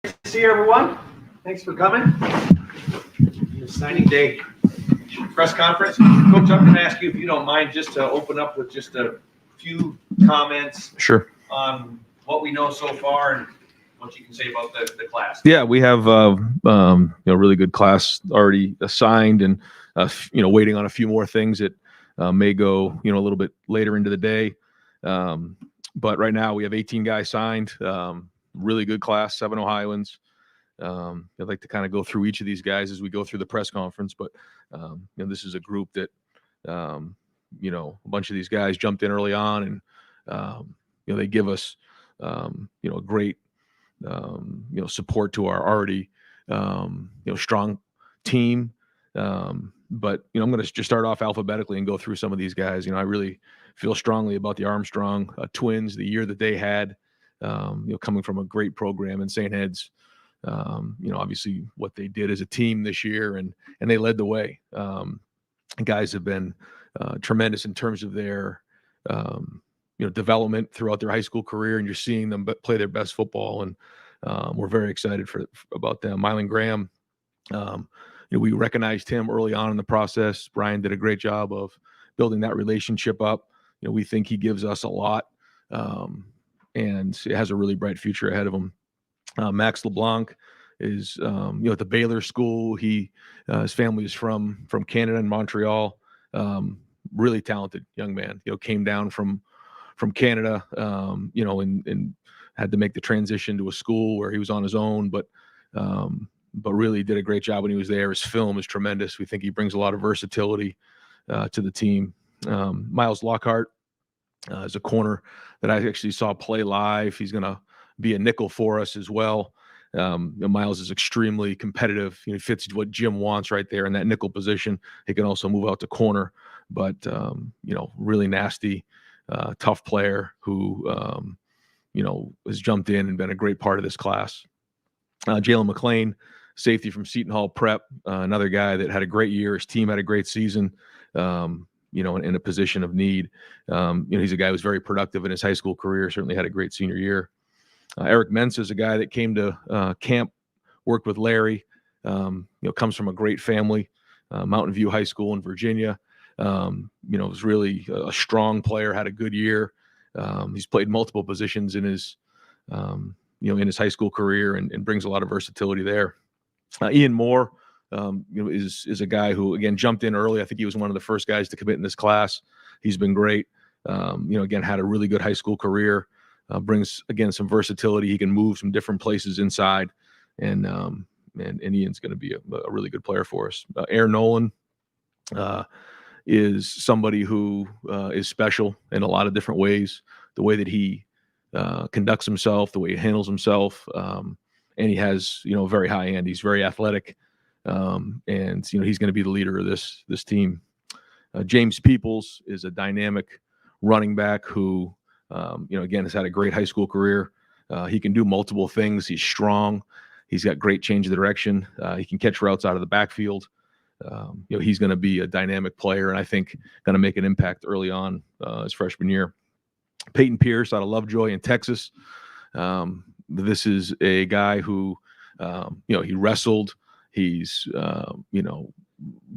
to see everyone. Thanks for coming. Signing day press conference. Coach, I'm going to ask you, if you don't mind, just to open up with just a few comments. Sure. On what we know so far and what you can say about the class. Yeah, we have really good class already assigned, and waiting on a few more things that may go a little bit later into the day. But right now we have 18 guys signed. Really good class, 7 Ohioans. I'd like to kind of go through each of these guys as we go through the press conference, but this is a group that a bunch of these guys jumped in early on, and they give us a great support to our already strong team. But I'm going to just start off alphabetically and go through some of these guys. I really feel strongly about the Armstrong twins, the year that they had, coming from a great program in St. Ed's. Obviously what they did as a team this year, and they led the way. Guys have been tremendous in terms of their development throughout their high school career, and you're seeing them play their best football, and we're very excited about them. Mylan Graham, we recognized him early on in the process. Brian did a great job of building that relationship up. We think he gives us a lot, and it has a really bright future ahead of him. Max LeBlanc is at the Baylor School. His family is from Canada and Montreal. Really talented young man. Came down from Canada, and had to make the transition to a school where he was on his own, but really did a great job when he was there. His film is tremendous. We think he brings a lot of versatility to the team. Miles Lockhart is a corner that I actually saw play live. He's going to be a nickel for us as well. Miles is extremely competitive. He fits what Jim wants right there in that nickel position. He can also move out to corner, but really nasty, tough player who has jumped in and been a great part of this class. Jalen McLean, safety from Seton Hall Prep, another guy that had a great year. His team had a great season. In a position of need. He's a guy who's very productive in his high school career. Certainly had a great senior year. Eric Mensa is a guy that came to camp, worked with Larry. Comes from a great family, Mountain View High School in Virginia. Was really a strong player. Had a good year. He's played multiple positions in his high school career, and brings a lot of versatility there. Ian Moore, is a guy who, again, jumped in early. I think he was one of the first guys to commit in this class. He's been great. Again, had a really good high school career. Brings, again, some versatility. He can move some different places inside, and Ian's going to be a really good player for us. Aaron Nolan is somebody who is special in a lot of different ways. The way that he conducts himself, the way he handles himself, and he has very high end. He's very athletic. And he's going to be the leader of this team. James Peoples is a dynamic running back who, again, has had a great high school career. He can do multiple things. He's strong. He's got great change of direction. He can catch routes out of the backfield. He's going to be a dynamic player, and I think going to make an impact early on his freshman year. Peyton Pierce out of Lovejoy in Texas. This is a guy who, he wrestled. He's,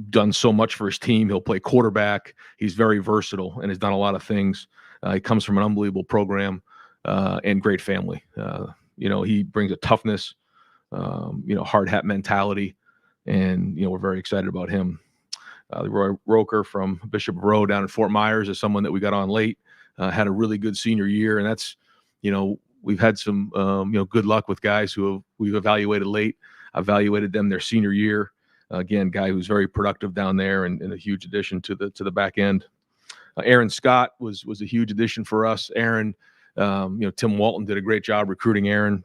done so much for his team. He'll play quarterback. He's very versatile and has done a lot of things. He comes from an unbelievable program and great family. He brings a toughness, hard hat mentality, and, we're very excited about him. Roy Roker from Bishop Rowe down in Fort Myers is someone that we got on late, had a really good senior year. And that's, we've had some, good luck with guys who we've evaluated late. Evaluated them their senior year. Again, guy who's very productive down there, and a huge addition to the back end. Aaron Scott was a huge addition for us. Aaron, Tim Walton did a great job recruiting Aaron.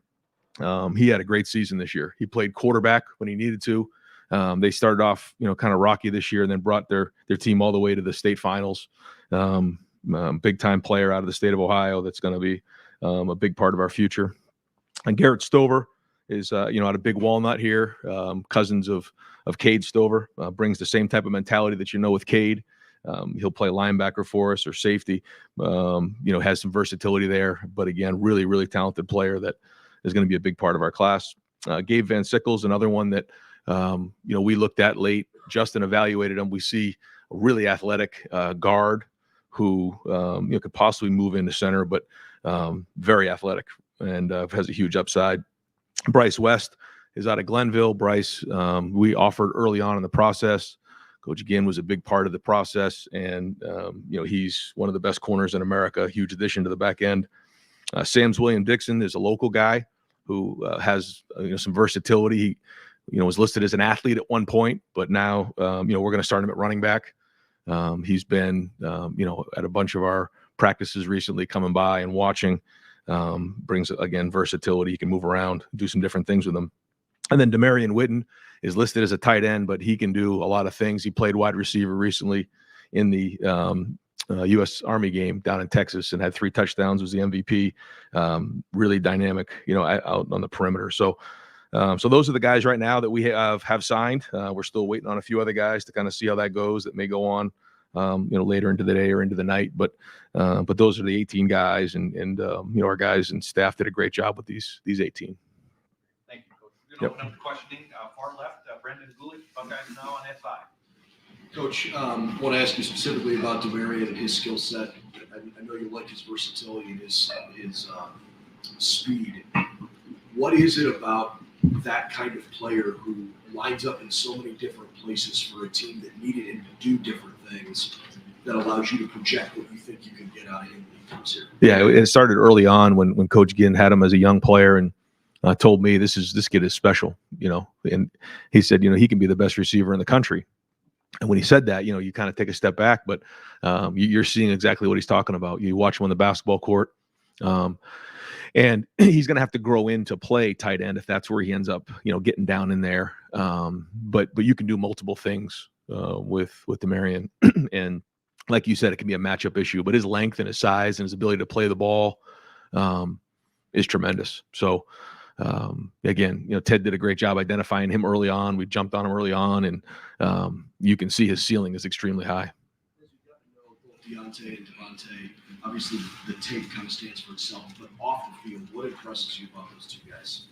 He had a great season this year. He played quarterback when he needed to. They started off, kind of rocky this year, and then brought their team all the way to the state finals. Big time player out of the state of Ohio. That's going to be a big part of our future. And Garrett Stover is, out of Big Walnut here, cousins of Cade Stover, brings the same type of mentality that with Cade. He'll play linebacker for us or safety, has some versatility there. But again, really, really talented player that is going to be a big part of our class. Gabe Van Sickle's another one that, we looked at late. Justin evaluated him. We see a really athletic guard who, could possibly move into center, but very athletic and has a huge upside. Bryce West is out of Glenville. Bryce, we offered early on in the process. Coach Ginn was a big part of the process, and he's one of the best corners in America. Huge addition to the back end. Sam's William Dixon is a local guy who has some versatility. He was listed as an athlete at one point, but now we're going to start him at running back. He's been at a bunch of our practices recently, coming by and watching. Brings again versatility. He can move around, do some different things with him. And then Demarion Witten is listed as a tight end, but he can do a lot of things. He played wide receiver recently in the U.S. Army game down in Texas and had 3 touchdowns, was the MVP. Really dynamic, out on the perimeter. So those are the guys right now that we have signed. We're still waiting on a few other guys to kind of see how that goes. That may go on, later into the day or into the night. But those are the 18 guys, and our guys and staff did a great job with these 18. Thank you, Coach. We're going to open up the questioning. Far left, Brendan Gulick, Buckeyes Now on that side. Coach, I want to ask you specifically about Demarion and his skill set. I know you like his versatility and his speed. What is it about that kind of player who lines up in so many different places for a team that needed him to do different things that allows you to project what you think you can get out of him when he comes here? Yeah, it started early on when Coach Ginn had him as a young player and told me this kid is special, and he said, he can be the best receiver in the country. And when he said that, you kind of take a step back, but you're seeing exactly what he's talking about. You watch him on the basketball court, and he's going to have to grow into play tight end if that's where he ends up, getting down in there. But you can do multiple things with Demarion, and like you said, it can be a matchup issue. But his length and his size and his ability to play the ball is tremendous. So. Again, Ted did a great job identifying him early on. We jumped on him early on, and you can see his ceiling is extremely high. As you got to know both Deontay and Devontae, obviously the tape kind of stands for itself, but off the field, what impresses you about those 2 guys?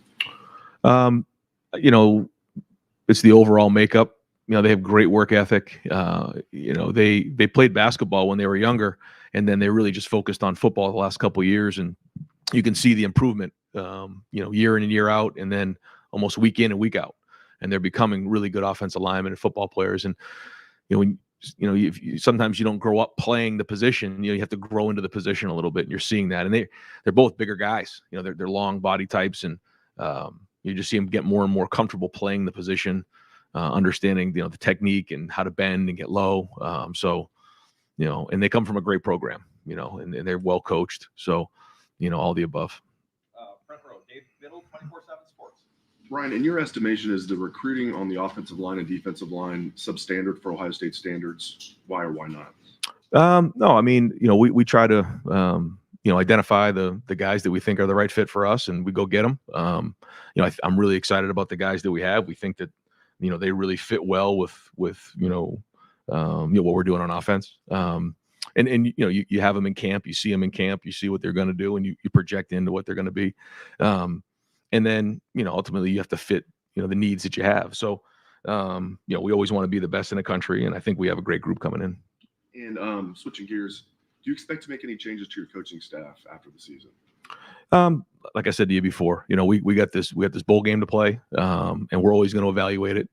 It's the overall makeup. They have great work ethic. They played basketball when they were younger, and then they really just focused on football the last couple of years, and you can see the improvement. Year in and year out, and then almost week in and week out, and they're becoming really good offensive linemen and football players. And sometimes you don't grow up playing the position. You have to grow into the position a little bit, and you're seeing that. And they're both bigger guys. They're long body types, and you just see them get more and more comfortable playing the position, understanding the technique and how to bend and get low. And they come from a great program, and they're well coached. So all the above. Front row, Dave Biddle, 24/7 Sports. Ryan, in your estimation, is the recruiting on the offensive line and defensive line substandard for Ohio State standards? Why or why not? No, I mean, we try to, identify the guys that we think are the right fit for us, and we go get them. I'm really excited about the guys that we have. We think that, they really fit well with what we're doing on offense. And you have them in camp, you see them in camp, you see what they're going to do, and you project into what they're going to be. And then, ultimately you have to fit, the needs that you have. So, we always want to be the best in the country, and I think we have a great group coming in. And switching gears, do you expect to make any changes to your coaching staff after the season? Like I said to you before, we got this bowl game to play, and we're always going to evaluate it.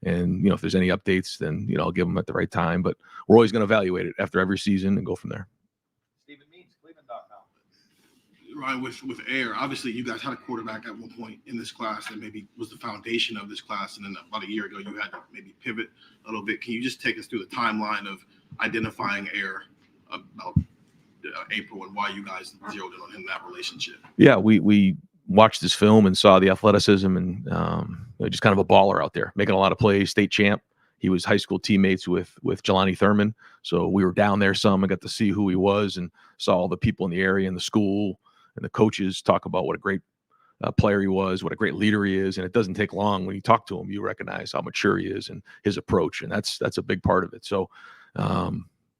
And, if there's any updates, then, I'll give them at the right time. But we're always going to evaluate it after every season and go from there. Stephen Means, Cleveland.com. Ryan, with Air, obviously you guys had a quarterback at one point in this class that maybe was the foundation of this class. And then about a year ago, you had to maybe pivot a little bit. Can you just take us through the timeline of identifying Air about April and why you guys zeroed in on him, that relationship? Yeah, we watched this film and saw the athleticism and just kind of a baller out there, making a lot of plays, state champ. He was high school teammates with Jelani Thurman. So we were down there some and got to see who he was and saw all the people in the area and the school and the coaches talk about what a great player he was, what a great leader he is. And it doesn't take long. When you talk to him, you recognize how mature he is and his approach. And that's a big part of it. So,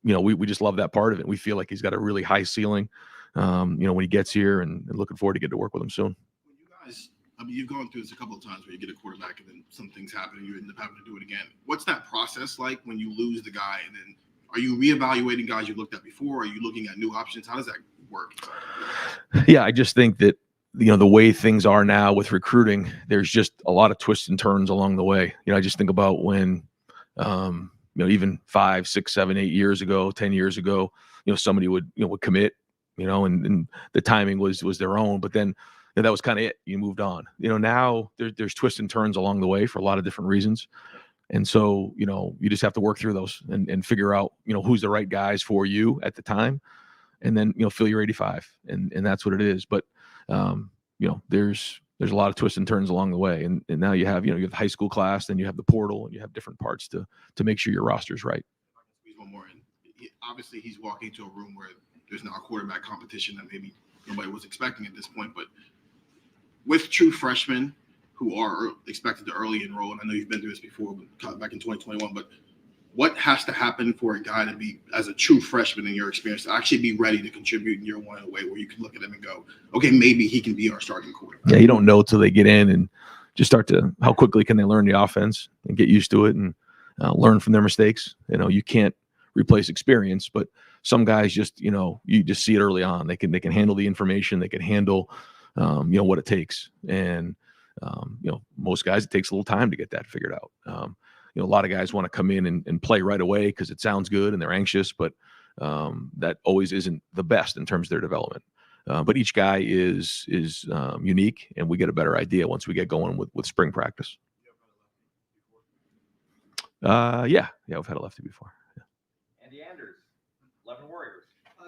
we just love that part of it. We feel like he's got a really high ceiling, when he gets here, and looking forward to get to work with him soon. When you guys I mean, you've gone through this a couple of times where you get a quarterback and then some things happen and you end up having to do it again. What's that process like when you lose the guy? And then are you reevaluating guys you looked at before? Are you looking at new options? How does that work? Yeah, I just think that, the way things are now with recruiting, there's just a lot of twists and turns along the way. I just think about when, even 5, 6, 7, 8 years ago, 10 years ago, somebody would commit, and the timing was their own, but then that was kind of it. You moved on. Now there's twists and turns along the way for a lot of different reasons. And so, you just have to work through those and figure out, who's the right guys for you at the time. And then, fill your 85 and that's what it is. But, there's a lot of twists and turns along the way. And now you have the high school class, then you have the portal, and you have different parts to make sure your roster's right. Squeeze one more in. Obviously, he's walking to a room where there's now a quarterback competition that maybe nobody was expecting at this point. But with true freshmen who are expected to early enroll, and I know you've been through this before, but back in 2021, but what has to happen for a guy to be, as a true freshman in your experience, to actually be ready to contribute in year one in a way where you can look at him and go, okay, maybe he can be our starting quarterback? Yeah, you don't know till they get in and just start to, how quickly can they learn the offense and get used to it and learn from their mistakes. You can't replace experience, but some guys just, you just see it early on. They can handle the information. They can handle, what it takes. And, most guys, it takes a little time to get that figured out. A lot of guys want to come in and play right away because it sounds good and they're anxious, but that always isn't the best in terms of their development. But each guy is unique, and we get a better idea once we get going with spring practice. Yeah, we've had a lefty before. Yeah. Andy Anders, 11 Warriors.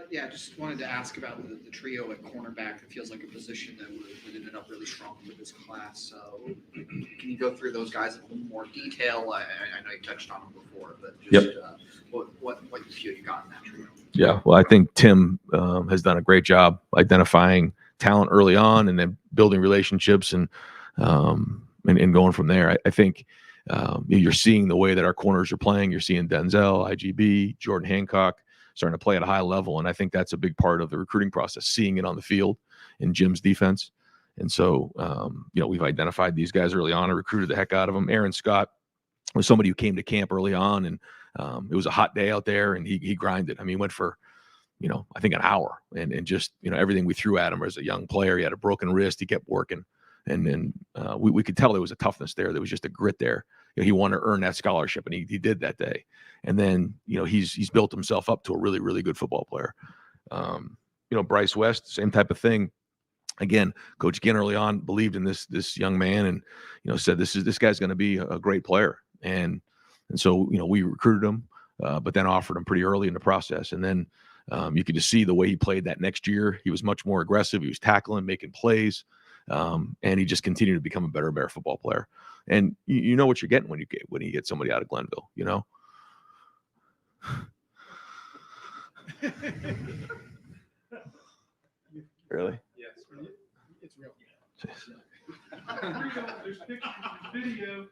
Yeah, just wanted to ask about the trio at cornerback. It feels like a position that would end up really strong with this class. So can you go through those guys in a little more detail? I know you touched on them before, but just what you feel you got in that trio? Yeah, well, I think Tim has done a great job identifying talent early on and then building relationships and going from there. I think you're seeing the way that our corners are playing. You're seeing Denzel, IGB, Jordan Hancock starting to play at a high level. And I think that's a big part of the recruiting process, seeing it on the field in Jim's defense. And so, we've identified these guys early on and recruited the heck out of them. Aaron Scott was somebody who came to camp early on, and it was a hot day out there, and he grinded. I mean, he went for, I think an hour and just, everything we threw at him as a young player. He had a broken wrist. He kept working. And then we could tell there was a toughness there. There was just a grit there. He wanted to earn that scholarship, and he did that day. And then, he's built himself up to a really, really good football player. Bryce West, same type of thing. Again, Coach Ginn early on believed in this young man and, said, this guy's going to be a great player. And so, we recruited him, but then offered him pretty early in the process. And then you could just see the way he played that next year. He was much more aggressive. He was tackling, making plays. And he just continued to become a better football player. And you know what you're getting when you get somebody out of Glenville, Really? Yes, it's real. There's pictures, video.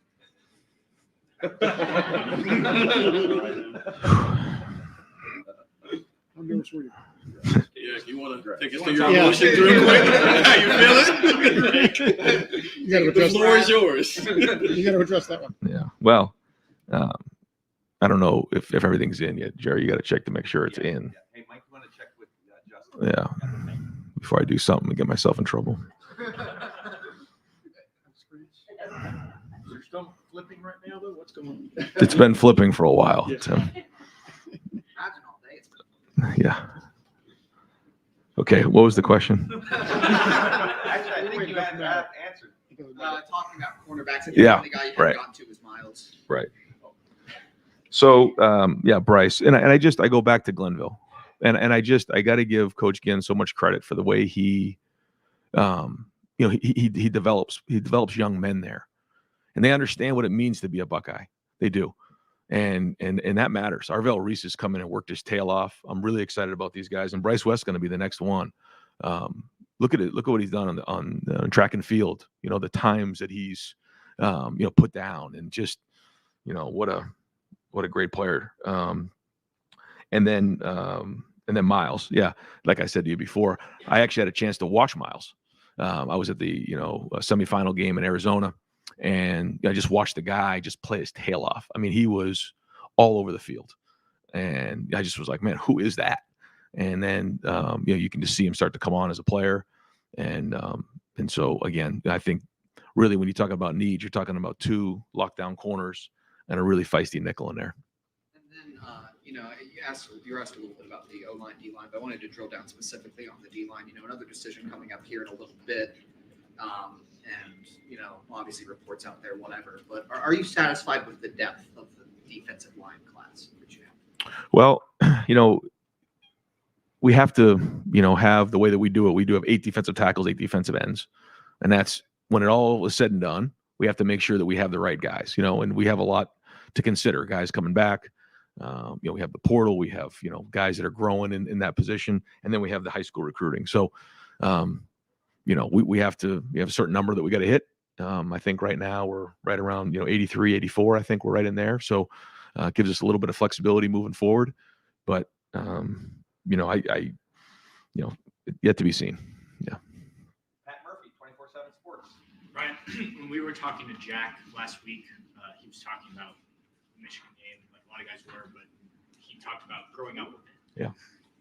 I'm nervous for you. Yeah, if you want to take us Yeah. through your emotions real quick. How you feeling? You got to The address floor is yours. You got to address that one. Yeah. Well, I don't know if everything's in yet, Jerry. You got to check to make sure it's in. Hey, Mike, you want to check with Justin? Yeah. Before I do something and get myself in trouble. You're still flipping right now, though? What's going on? It's been flipping for a while, Tim. Imagine all day. It's Yeah. Okay. What was the question? Actually, I think you had answered. talking about cornerbacks. I think Yeah, the only guy you haven't right. gotten to was Miles. So, Bryce, and I go back to Glenville, and I got to give Coach Ginn so much credit for the way he develops young men there, and they understand what it means to be a Buckeye. They do. And that matters. Arvell Reese has come in and worked his tail off. I'm really excited about these guys, and Bryce West's going to be the next one. Look at it. Look at what he's done on track and field. The times that he's put down, and just what a great player. And then Miles. Yeah, like I said to you before, I actually had a chance to watch Miles I was at the semifinal game in Arizona, and I just watched the guy just play his tail off. I mean, he was all over the field, and I just was like, man, who is that? And then you can just see him start to come on as a player, and so again, I think really when you talk about needs, you're talking about 2 lockdown corners and a really feisty nickel in there. And then, you were asked a little bit about the O-line, D-line, but I wanted to drill down specifically on the D-line. Another decision coming up here in a little bit, and obviously reports out there, whatever. But are you satisfied with the depth of the defensive line class that you have? Well, we have to, have the way that we do it. We do have 8 defensive tackles, 8 defensive ends, and that's when it all is said and done. We have to make sure that we have the right guys, and we have a lot to consider. Guys coming back, we have the portal, we have guys that are growing in that position, and then we have the high school recruiting. So, we have a certain number that we got to hit. I think right now we're right around 83, 84. I think we're right in there. So, it gives us a little bit of flexibility moving forward, but yet to be seen. Yeah. Pat Murphy, 24/7 Sports. Ryan, when we were talking to Jack last week, he was talking about the Michigan game, like a lot of guys were, but he talked about growing up with it. Yeah.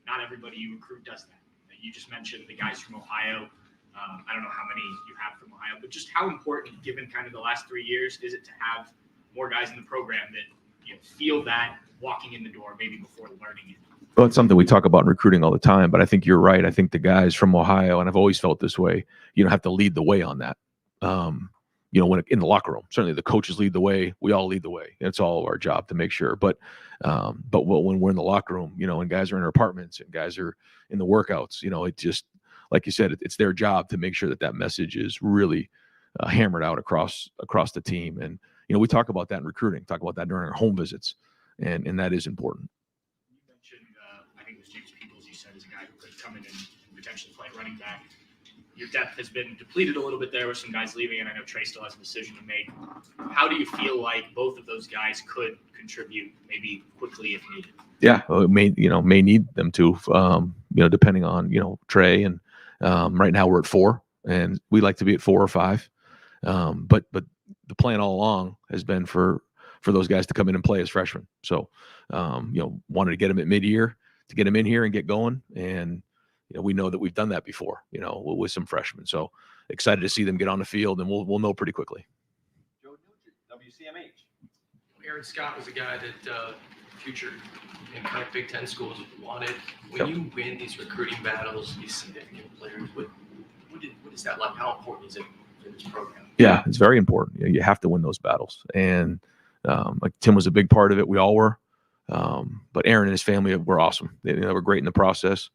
Not everybody you recruit does that. You just mentioned the guys from Ohio. I don't know how many you have from Ohio, but just how important, given kind of the last 3 years, is it to have more guys in the program that feel that walking in the door maybe before learning it? Well, it's something we talk about in recruiting all the time, but I think you're right. I think the guys from Ohio, and I've always felt this way, have to lead the way on that. When in the locker room, certainly the coaches lead the way. We all lead the way. It's all our job to make sure. But when we're in the locker room, and guys are in their apartments and guys are in the workouts, it just, like you said, it's their job to make sure that message is really hammered out across the team. And we talk about that in recruiting, talk about that during our home visits, and that is important. You mentioned, I think it was James Peoples, you said, is a guy who could come in and potentially play running back. Your depth has been depleted a little bit there with some guys leaving, and I know Trey still has a decision to make. How do you feel like both of those guys could contribute maybe quickly if needed? Yeah, may need them to, depending on, Trey. And right now we're at 4, and we like to be at 4 or 5. But the plan all along has been for those guys to come in and play as freshmen. So, wanted to get them at mid-year to get them in here and get going. And, we know that we've done that before, with some freshmen. So excited to see them get on the field, and we'll know pretty quickly. Joe Nugent, WCMH. Aaron Scott was a guy that future in kind of Big Ten schools wanted. When you win these recruiting battles, these significant players, what is that like? How important is it for this program? Yeah, it's very important. You have to win those battles. And like Tim was a big part of it. We all were. But Aaron and his family were awesome. They were great in the process.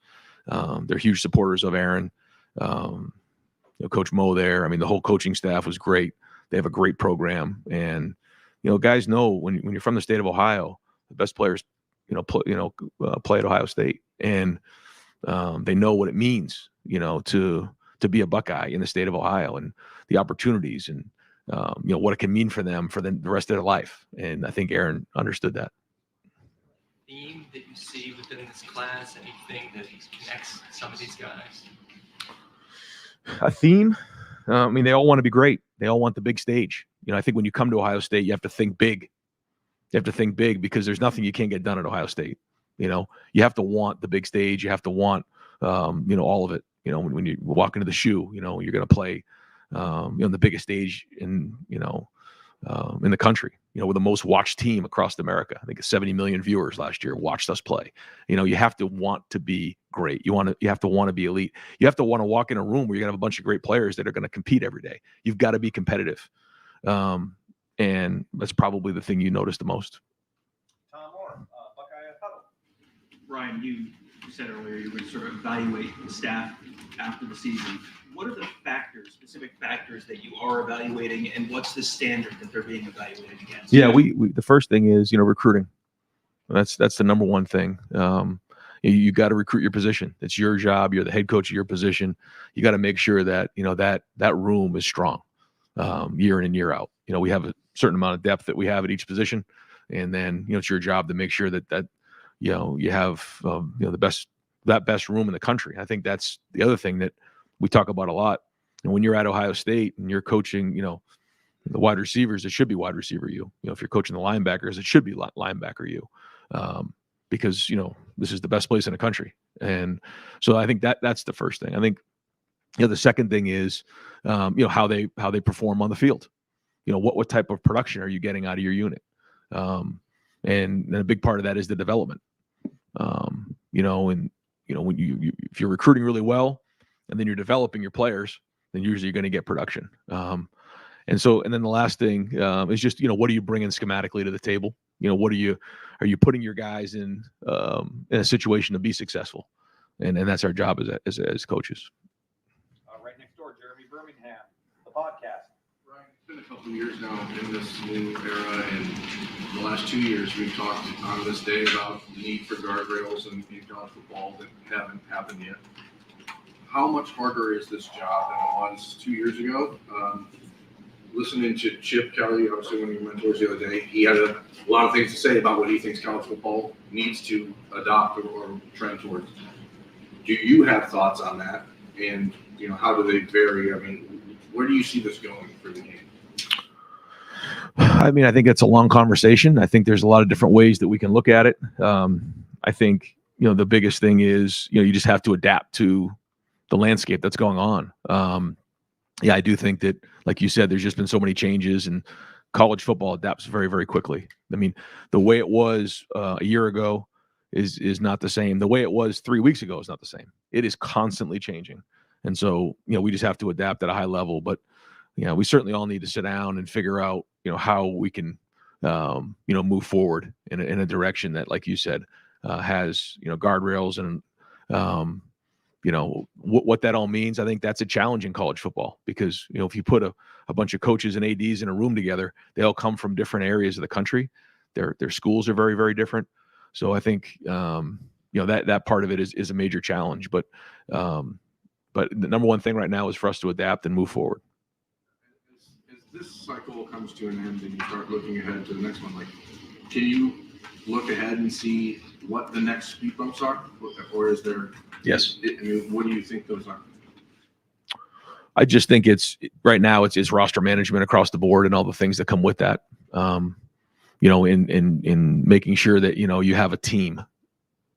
They're huge supporters of Aaron. Coach Mo there. I mean, the whole coaching staff was great. They have a great program. And, guys know when you're from the state of Ohio, the best players, play at Ohio State. And they know what it means, to be a Buckeye in the state of Ohio, and the opportunities, and what it can mean for them for the rest of their life. And I think Aaron understood that. Theme that you see within this class, anything that connects some of these guys? A theme? They all want to be great. They all want the big stage. I think when you come to Ohio State, you have to think big. You have to think big because there's nothing you can't get done at Ohio State. You have to want the big stage. You have to want, all of it. When you walk into the shoe, you're going to play, the biggest stage in the country, with the most watched team across America. I think 70 million viewers last year watched us play. You have to want to be great. You have to want to be elite. You have to want to walk in a room where you're going to have a bunch of great players that are going to compete every day. You've got to be competitive. And that's probably the thing you notice the most. Tom Moore, Buckeye Huddle. Ryan, you said earlier you would sort of evaluate the staff after the season. What are the specific factors that you are evaluating, and what's the standard that they're being evaluated against? Yeah, we the first thing is, recruiting. That's the number one thing. You got to recruit your position. It's your job. You're the head coach of your position. You got to make sure that, that room is strong, year in and year out. We have a certain amount of depth that we have at each position. And then, it's your job to make sure that you have, the best room in the country. I think that's the other thing that we talk about a lot. And when you're at Ohio State and you're coaching, the wide receivers, it should be wide receiver you. If you're coaching the linebackers, it should be linebacker you, because this is the best place in the country. And so I think that's the first thing. I think the second thing is how they perform on the field. What type of production are you getting out of your unit? And a big part of that is the development. When if you're recruiting really well and then you're developing your players, then usually you're going to get production. And then the last thing is just, what are you bringing schematically to the table? Are you putting your guys in a situation to be successful? And that's our job as coaches. Right next door, Jeremy Birmingham, the podcast. Ryan, it's been a couple of years now in this new era, and the last 2 years we've talked on this day about the need for guardrails in college football that haven't happened yet. How much harder is this job than it was 2 years ago? Listening to Chip Kelly, obviously one of your mentors the other day, he had a lot of things to say about what he thinks college football needs to adopt or trend towards. Do you have thoughts on that? And, how do they vary? I mean, where do you see this going for the game? I mean, I think it's a long conversation. I think there's a lot of different ways that we can look at it. I think, the biggest thing is, you just have to adapt to the landscape that's going on. I do think that, like you said, there's just been so many changes, and college football adapts very, very quickly. I mean, the way it was a year ago is not the same. The way it was 3 weeks ago is not the same. It is constantly changing. And so, we just have to adapt at a high level. But, we certainly all need to sit down and figure out, how we can, move forward in a direction that, like you said, has, guardrails and, what that all means. I think that's a challenge in college football because, if you put a bunch of coaches and ADs in a room together, they all come from different areas of the country. Their schools are very, very different. So I think, that part of it is a major challenge, but the number one thing right now is for us to adapt and move forward. As this cycle comes to an end and you start looking ahead to the next one, can you look ahead and see what the next speed bumps are? Or is there? Yes. What do you think those are? I just think right now it's roster management across the board and all the things that come with that. In making sure that, you have a team,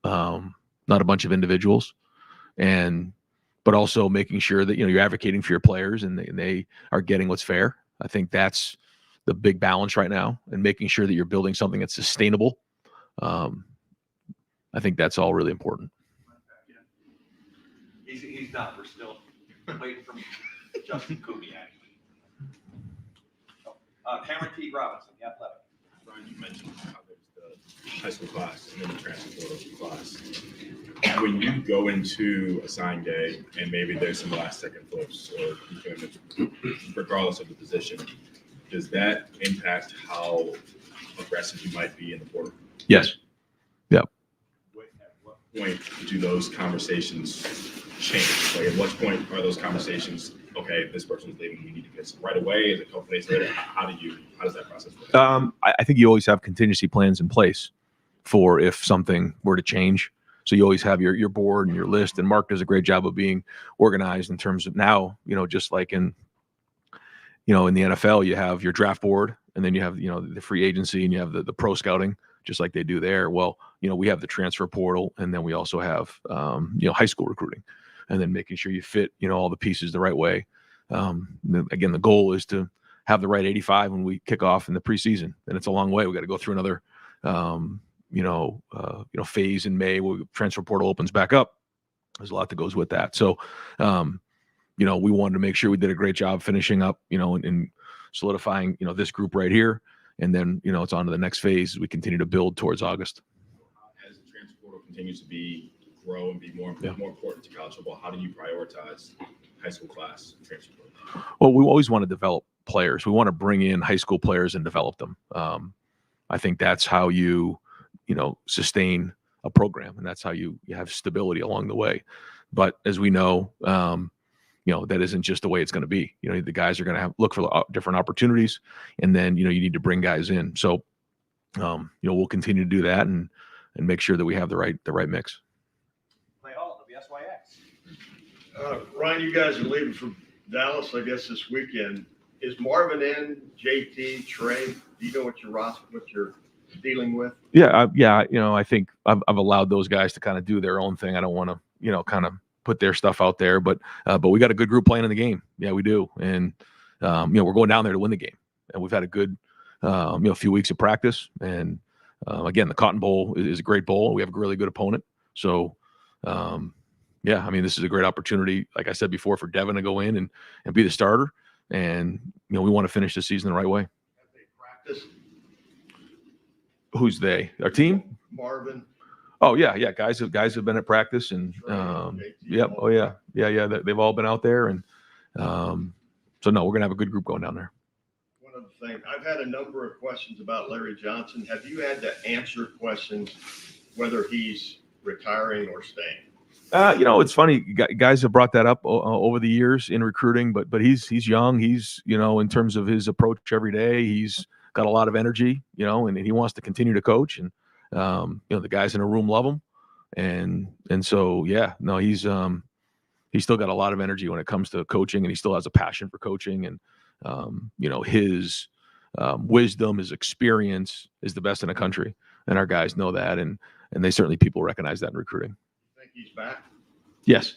not a bunch of individuals, but also making sure that, you're advocating for your players and they are getting what's fair. I think that's the big balance right now, and making sure that you're building something that's sustainable. I think that's all really important. He's not. We're still waiting for Justin Kubiak. Cameron T. Robinson, the Athletic. Brian, you mentioned how there's the high school class and then the transfer portal class. When you go into a sign day and maybe there's some last second flips or regardless of the position, does that impact how aggressive you might be in the portal? Yes. Yeah. At what point do those conversations change? Like, at what point are those conversations, okay, this person's leaving, we need to get some right away? Is it a couple days later? How does that process work? I think you always have contingency plans in place for if something were to change. So you always have your board and your list, and Mark does a great job of being organized in terms of now, just like in the NFL, you have your draft board, and then you have, the free agency, and you have the pro scouting, just like they do there. Well, we have the transfer portal, and then we also have, high school recruiting, and then making sure you fit, all the pieces the right way. Again, the goal is to have the right 85 when we kick off in the preseason, and it's a long way. We got to go through another, phase in May where transfer portal opens back up. There's a lot that goes with that. So, we wanted to make sure we did a great job finishing up, and solidifying, this group right here. And then, it's on to the next phase as we continue to build towards August. As the transfer portal continues to grow and be more important to college football, how do you prioritize high school class transfer portal? Well, we always want to develop players. We want to bring in high school players and develop them. I think that's how you sustain a program, and that's how you have stability along the way. But as we know, that isn't just the way it's going to be. The guys are going to look for different opportunities, and then, you need to bring guys in. So, we'll continue to do that and make sure that we have the right mix. Clay Hall, WSYX. Ryan, you guys are leaving for Dallas, I guess, this weekend. Is Marvin in, JT, Trey? Do you know what you're dealing with? Yeah, I think I've allowed those guys to kind of do their own thing. I don't want to, kind of put their stuff out there, but we got a good group playing in the game. Yeah, we do, and we're going down there to win the game, and we've had a good, few weeks of practice, and again, the Cotton Bowl is a great bowl. We have a really good opponent, so this is a great opportunity, like I said before, for Devin to go in and be the starter, and we want to finish the season the right way. Have they practiced? Who's they? Our team? Marvin. Oh yeah. Guys have been at practice, and yep. Oh yeah. They've all been out there, and so no, we're gonna have a good group going down there. One other thing, I've had a number of questions about Larry Johnson. Have you had to answer questions whether he's retiring or staying? It's funny. Guys have brought that up over the years in recruiting, but he's young. He's in terms of his approach every day, he's got a lot of energy, and he wants to continue to coach, and the guys in the room love him, and so he's still got a lot of energy when it comes to coaching, and he still has a passion for coaching, and his wisdom, his experience is the best in the country, and our guys know that, and they certainly, people recognize that in recruiting. Think he's back? Yes.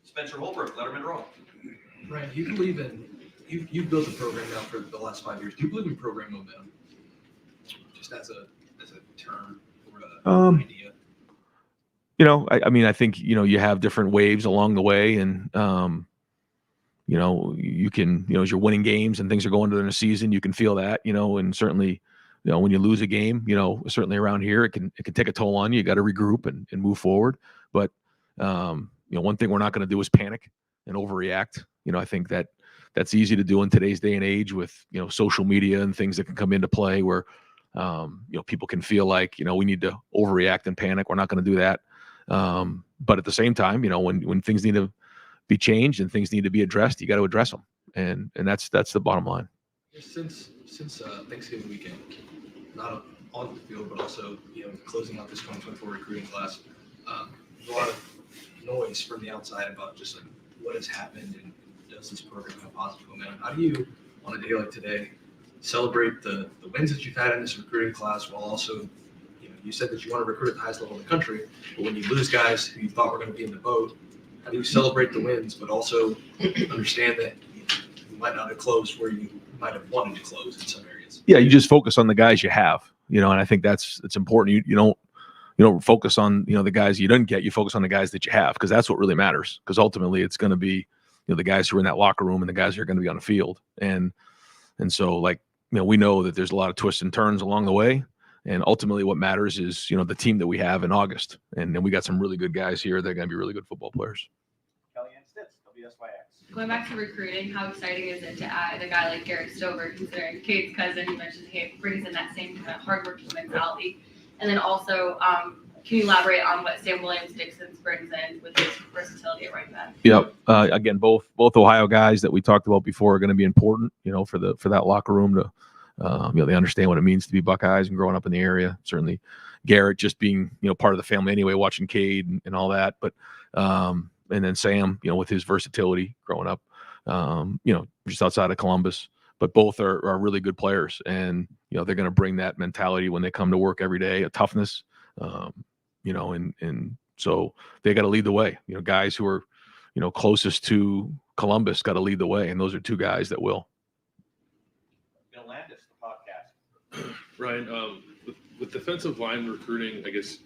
Spencer Holbrook, Letterman Row. Ryan, do you believe you've built a program now for the last 5 years. Do you believe in program momentum? Just as a term or an idea? I think, you have different waves along the way, and, you can, as you're winning games and things are going to the season, you can feel that, and certainly, when you lose a game, certainly around here, it can take a toll on you. You got to regroup and move forward. But, one thing we're not going to do is panic and overreact. I think that's easy to do in today's day and age with, social media and things that can come into play where, people can feel like, we need to overreact and panic. We're not going to do that. But at the same time, when things need to be changed and things need to be addressed, you got to address them. And that's the bottom line. Since Thanksgiving weekend, not on the field, but also, closing out this 2024 recruiting class, a lot of noise from the outside about just like what has happened and does this program have positive momentum? How do you, on a day like today, celebrate the wins that you've had in this recruiting class while also, you said that you want to recruit at the highest level in the country, but when you lose guys who you thought were going to be in the boat, how do you celebrate the wins, but also understand that you might not have closed where you might have wanted to close in some areas? Yeah, you just focus on the guys you have, and I think it's important. You don't focus on, the guys you didn't get. You focus on the guys that you have, because that's what really matters. Because ultimately, it's going to be, the guys who are in that locker room and the guys who are going to be on the field. And so, we know that there's a lot of twists and turns along the way. And ultimately, what matters is, the team that we have in August. And then we got some really good guys here. They're going to be really good football players. Kellyanne Stitz, WSYX. Going back to recruiting, how exciting is it to add a guy like Garrett Stover, considering Cade's cousin? You mentioned he brings in that same kind of hardworking mentality. And then also, can you elaborate on what Sam Williams-Dixon brings in with his versatility at right back? Yep. Again, both Ohio guys that we talked about before are going to be important, for that locker room to, they understand what it means to be Buckeyes and growing up in the area. Certainly, Garrett just being, part of the family anyway, watching Cade and all that. But and then Sam, with his versatility growing up, just outside of Columbus. But both are really good players, and they're going to bring that mentality when they come to work every day, a toughness. And so they got to lead the way. Guys who are, closest to Columbus got to lead the way, and those are two guys that will. Bill Landis, the podcast. Ryan, with defensive line recruiting, I guess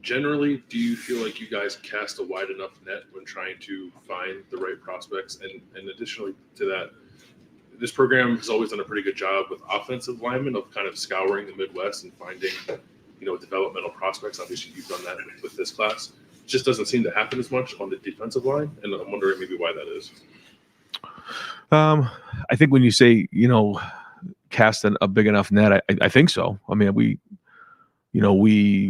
generally, do you feel like you guys cast a wide enough net when trying to find the right prospects? And additionally to that, this program has always done a pretty good job with offensive linemen of kind of scouring the Midwest and finding, developmental prospects. Obviously, you've done that with this class. It just doesn't seem to happen as much on the defensive line, and I'm wondering maybe why that is. I think when you say, cast a big enough net, I think so. I mean, we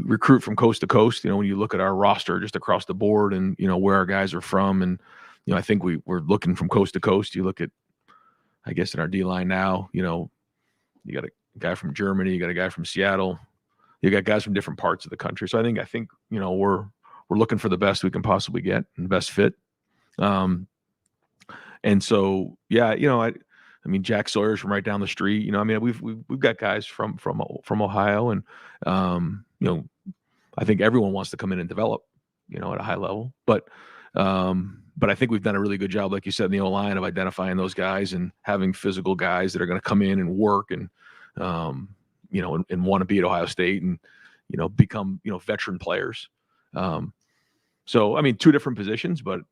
recruit from coast to coast. When you look at our roster just across the board and, where our guys are from, and, I think we're looking from coast to coast. You look at, I guess, in our D-line now, you got a guy from Germany, you got a guy from Seattle, you got guys from different parts of the country. So I think, we're looking for the best we can possibly get and the best fit. And so, yeah, I mean, Jack Sawyer's from right down the street. I mean, we've got guys from Ohio, and I think everyone wants to come in and develop, at a high level. But I think we've done a really good job, like you said, in the O-line, of identifying those guys and having physical guys that are going to come in and work and and want to be at Ohio State and become veteran players. So I mean, two different positions, but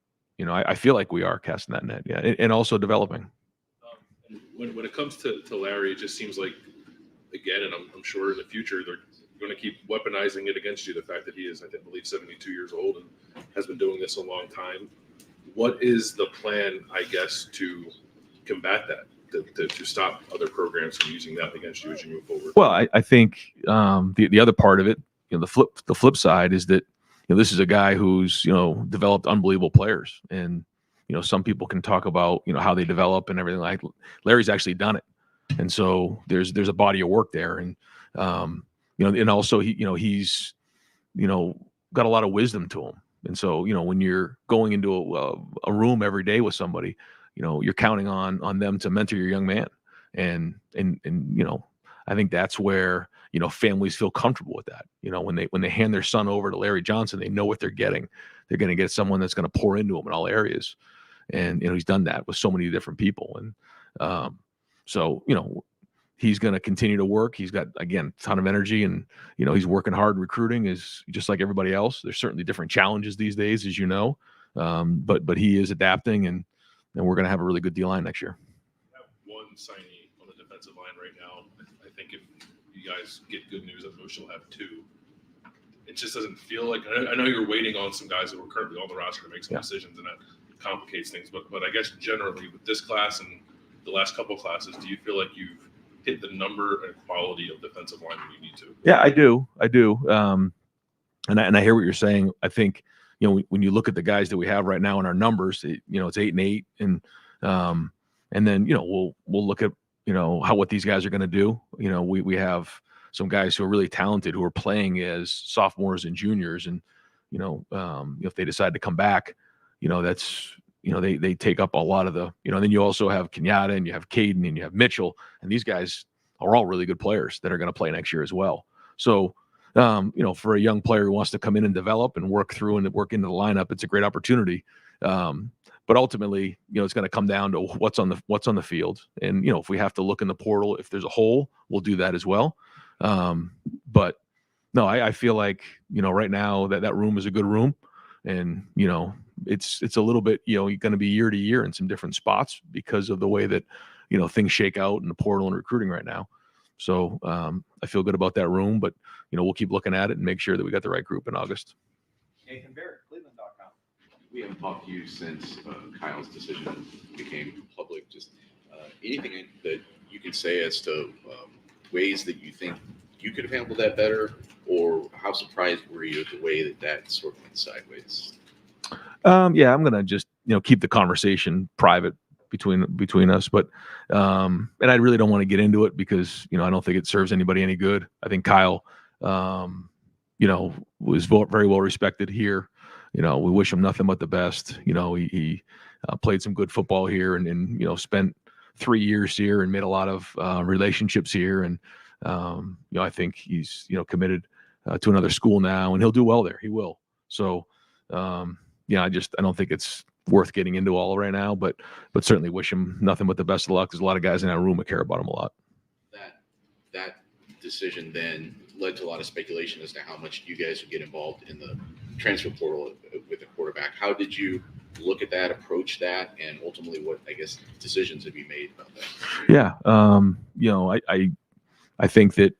I feel like we are casting that net, yeah, and also developing. When it comes to Larry, it just seems like, again, and I'm sure in the future they're going to keep weaponizing it against you. The fact that he is, I believe, 72 years old and has been doing this a long time. What is the plan, I guess, to combat that, to stop other programs from using that against you as you move forward? Well, I think the other part of it, the flip side is that this is a guy who's developed unbelievable players, and some people can talk about how they develop and everything. Like Larry's actually done it, and so there's a body of work there, and and also he's got a lot of wisdom to him, and so when you're going into a room every day with somebody, you're counting on them to mentor your young man, and I think that's where families feel comfortable with that. When they hand their son over to Larry Johnson, they know what they're getting. They're going to get someone that's going to pour into them in all areas. And he's done that with so many different people, and so he's going to continue to work. He's got, again, a ton of energy, and he's working hard. Recruiting is just like everybody else. There's certainly different challenges these days, as but he is adapting, and we're going to have a really good D-line next year. I have one signee on the defensive line right now. I think if you guys get good news, at most you'll have two. It just doesn't feel like. I know you're waiting on some guys that were currently on the roster to make some decisions, and that complicates things. But I guess generally with this class and the last couple of classes, do you feel like you've hit the number and quality of defensive line that you need to? Yeah, I do. And I hear what you're saying. I think when you look at the guys that we have right now in our numbers, it's 8-8, and then we'll look at what these guys are going to do. We have some guys who are really talented who are playing as sophomores and juniors, and if they decide to come back, that's they take up a lot of the then you also have Kenyatta, and you have Caden, and you have Mitchell, and these guys are all really good players that are going to play next year as well. So for a young player who wants to come in and develop and work through and work into the lineup, it's a great opportunity. But ultimately, it's going to come down to what's on the field, and if we have to look in the portal, if there's a hole, we'll do that as well. But no, I feel like right now that room is a good room, and it's a little bit going to be year to year in some different spots because of the way that things shake out in the portal and recruiting right now. So I feel good about that room, but we'll keep looking at it and make sure that we got the right group in August. Nathan Barrett, Cleveland.com. We haven't talked to you since Kyle's decision became public. Just anything that you can say as to ways that you think you could have handled that better, or how surprised were you at the way that sort of went sideways? Yeah, I'm gonna just keep the conversation private between us, but and I really don't want to get into it because I don't think it serves anybody any good. I think Kyle was very well respected here. We wish him nothing but the best. He played some good football here, and spent 3 years here and made a lot of relationships here, and I think he's committed to another school now, and he'll do well there. He will. So I don't think it's worth getting into all right now, but certainly wish him nothing but the best of luck. There's a lot of guys in that room that care about him a lot. That decision then led to a lot of speculation as to how much you guys would get involved in the transfer portal with the quarterback. How did you look at that, approach that, and ultimately what, I guess, decisions have you made about that? Yeah. I think that,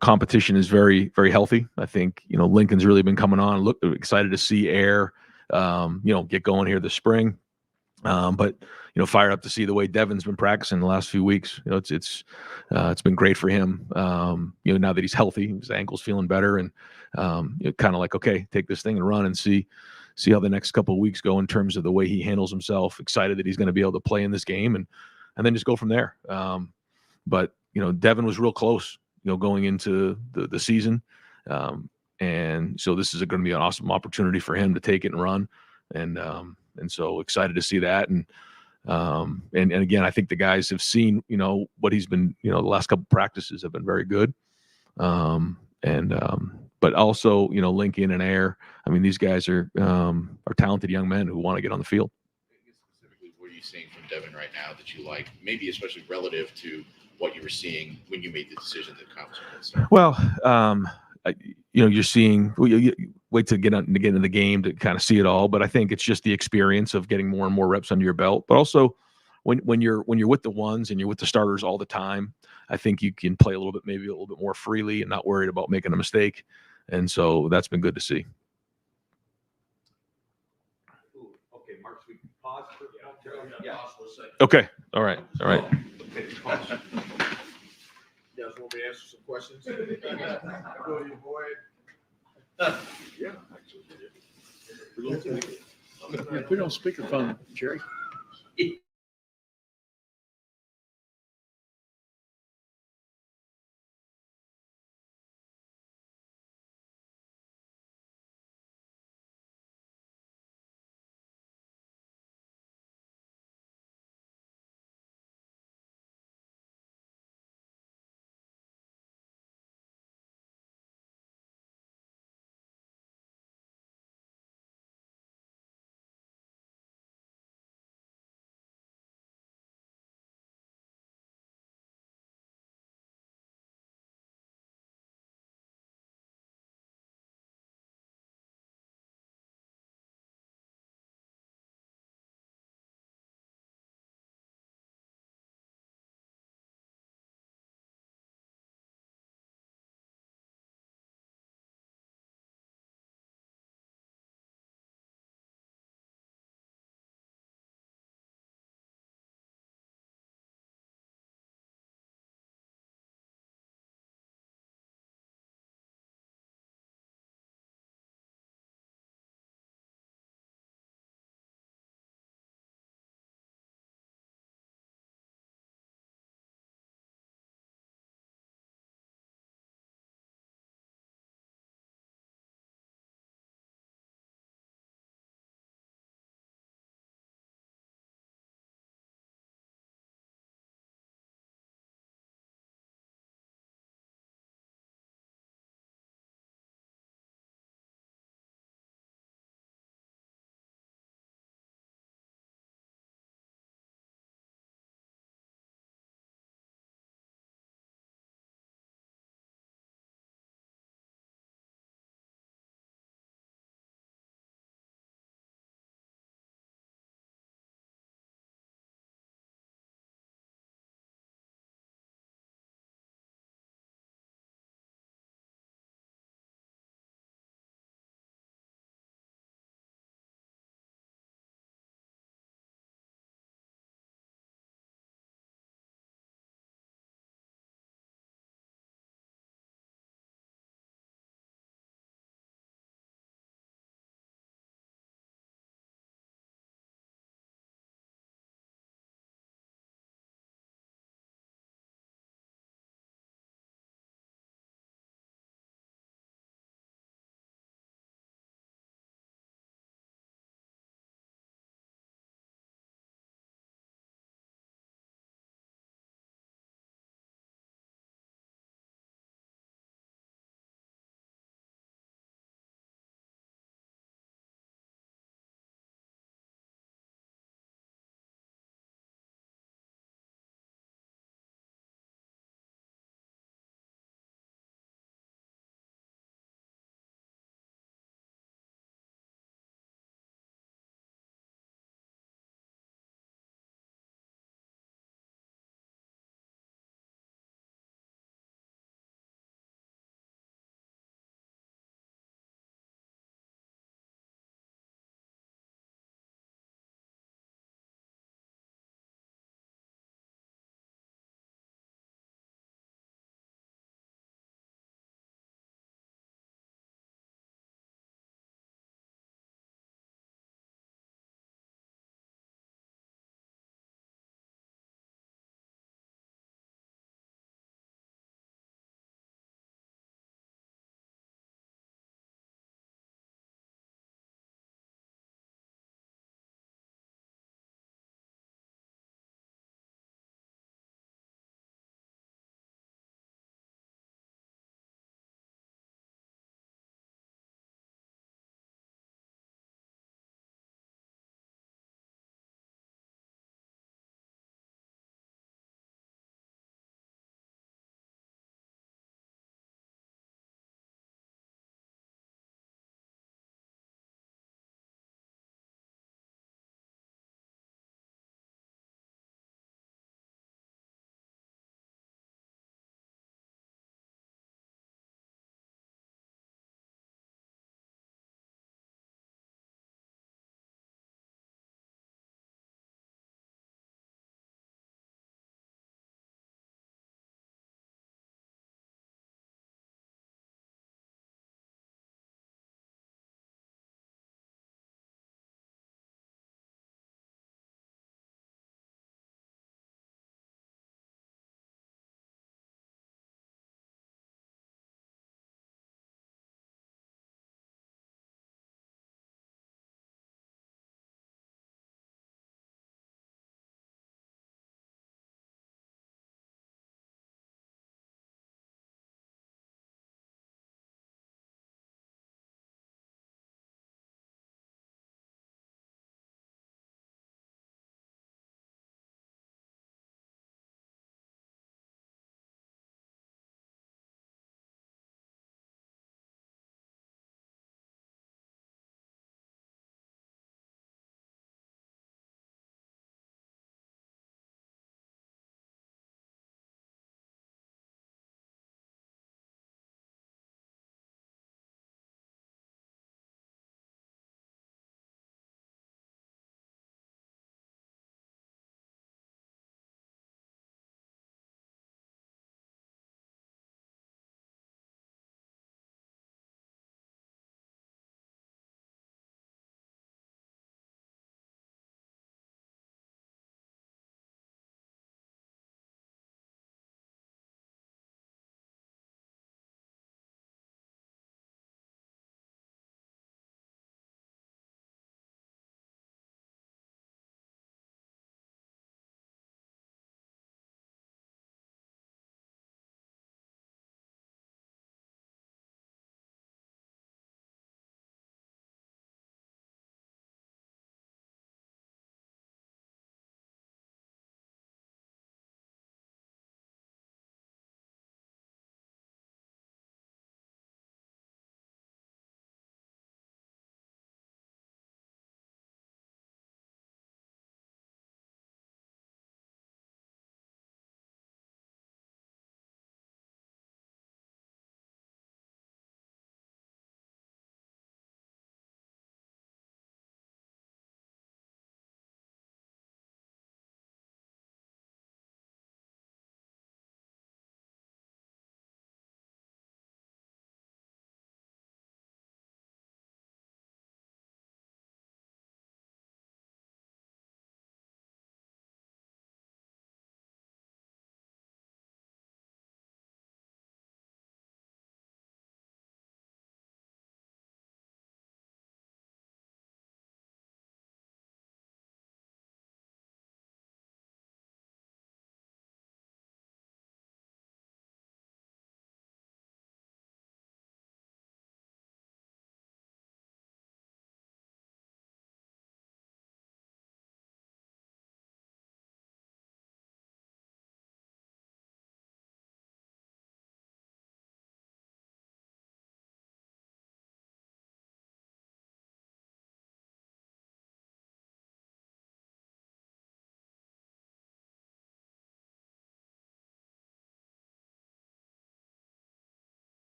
competition is very, very healthy. I think, Lincoln's really been coming on. Excited to see Air, get going here this spring. But, fired up to see the way Devin's been practicing the last few weeks. It's been great for him. Now that he's healthy, his ankle's feeling better, and kind of like, okay, take this thing and run and see how the next couple of weeks go in terms of the way he handles himself. Excited that he's going to be able to play in this game, and then just go from there. But Devin was real close, going into the season. And so this is going to be an awesome opportunity for him to take it and run. And so excited to see that. And, And again, I think the guys have seen, what he's been, the last couple practices have been very good. But also, Lincoln and Air, I mean, these guys are talented young men who want to get on the field. Specifically, what are you seeing from Devin right now that you like, maybe especially relative to what you were seeing when you made the decision that conference was? Well, you're seeing. You wait to get into the game to kind of see it all, but I think it's just the experience of getting more and more reps under your belt. But also, when you're with the ones and you're with the starters all the time, I think you can play maybe a little bit more freely and not worried about making a mistake. And so that's been good to see. Okay, Mark, we pause for yeah. Okay. All right. Okay, pause. You guys want me to answer some questions? Go to you, boy. Yeah, actually. Put it on speakerphone, Jerry.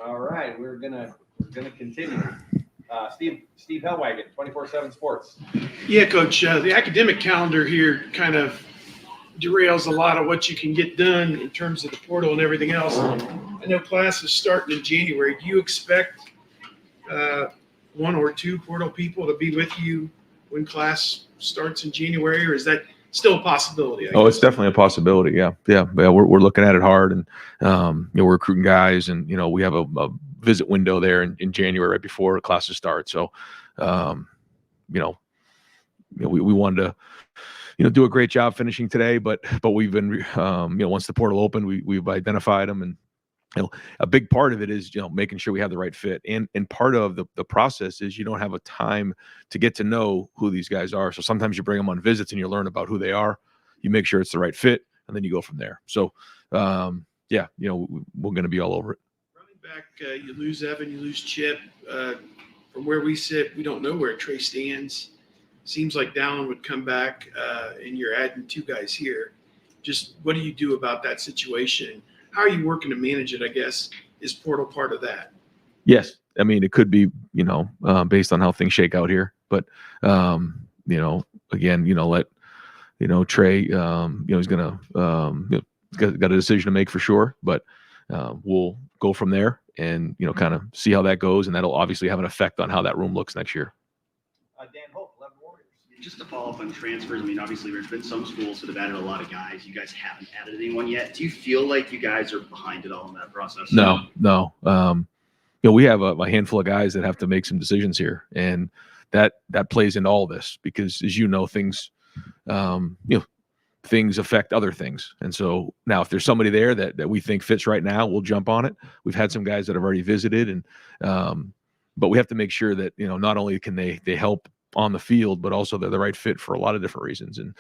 All right, we're gonna continue. Steve Hellwagon, 24/7 Sports. Yeah, Coach, the academic calendar here kind of derails a lot of what you can get done in terms of the portal and everything else. I know class is starting in January. Do you expect one or two portal people to be with you when class starts in January, or is that still a possibility? Oh, it's definitely a possibility. Yeah. We're looking at it hard, and we're recruiting guys, and we have a visit window there in January right before classes start. So, we wanted to do a great job finishing today, but we've been once the portal opened, we've identified them, and a big part of it is making sure we have the right fit, and part of the process is you don't have a time to get to know who these guys are. So sometimes you bring them on visits and you learn about who they are, you make sure it's the right fit, and then you go from there. So we're going to be all over it. Running back, you lose Evan, you lose Chip. From where we sit, we don't know where Trey stands. Seems like Dallin would come back, and you're adding two guys here. Just what do you do about that situation? How are you working to manage it, I guess? Is portal part of that? Yes. I mean, it could be, based on how things shake out here. But, again, let, Trey, he's going to, got a decision to make for sure. But we'll go from there and, kind of see how that goes. And that'll obviously have an effect on how that room looks next year. Dan Hope, 11 Warriors. Just to follow up on transfers, I mean, obviously there's been some schools that have added a lot of guys. You guys haven't added anyone yet. Do you feel like you guys are behind it all in that process? No. We have a handful of guys that have to make some decisions here, and that plays into all this because, as you know, things, things affect other things. And so now, if there's somebody there that we think fits right now, we'll jump on it. We've had some guys that have already visited, and but we have to make sure that not only can they help on the field, but also they're the right fit for a lot of different reasons. And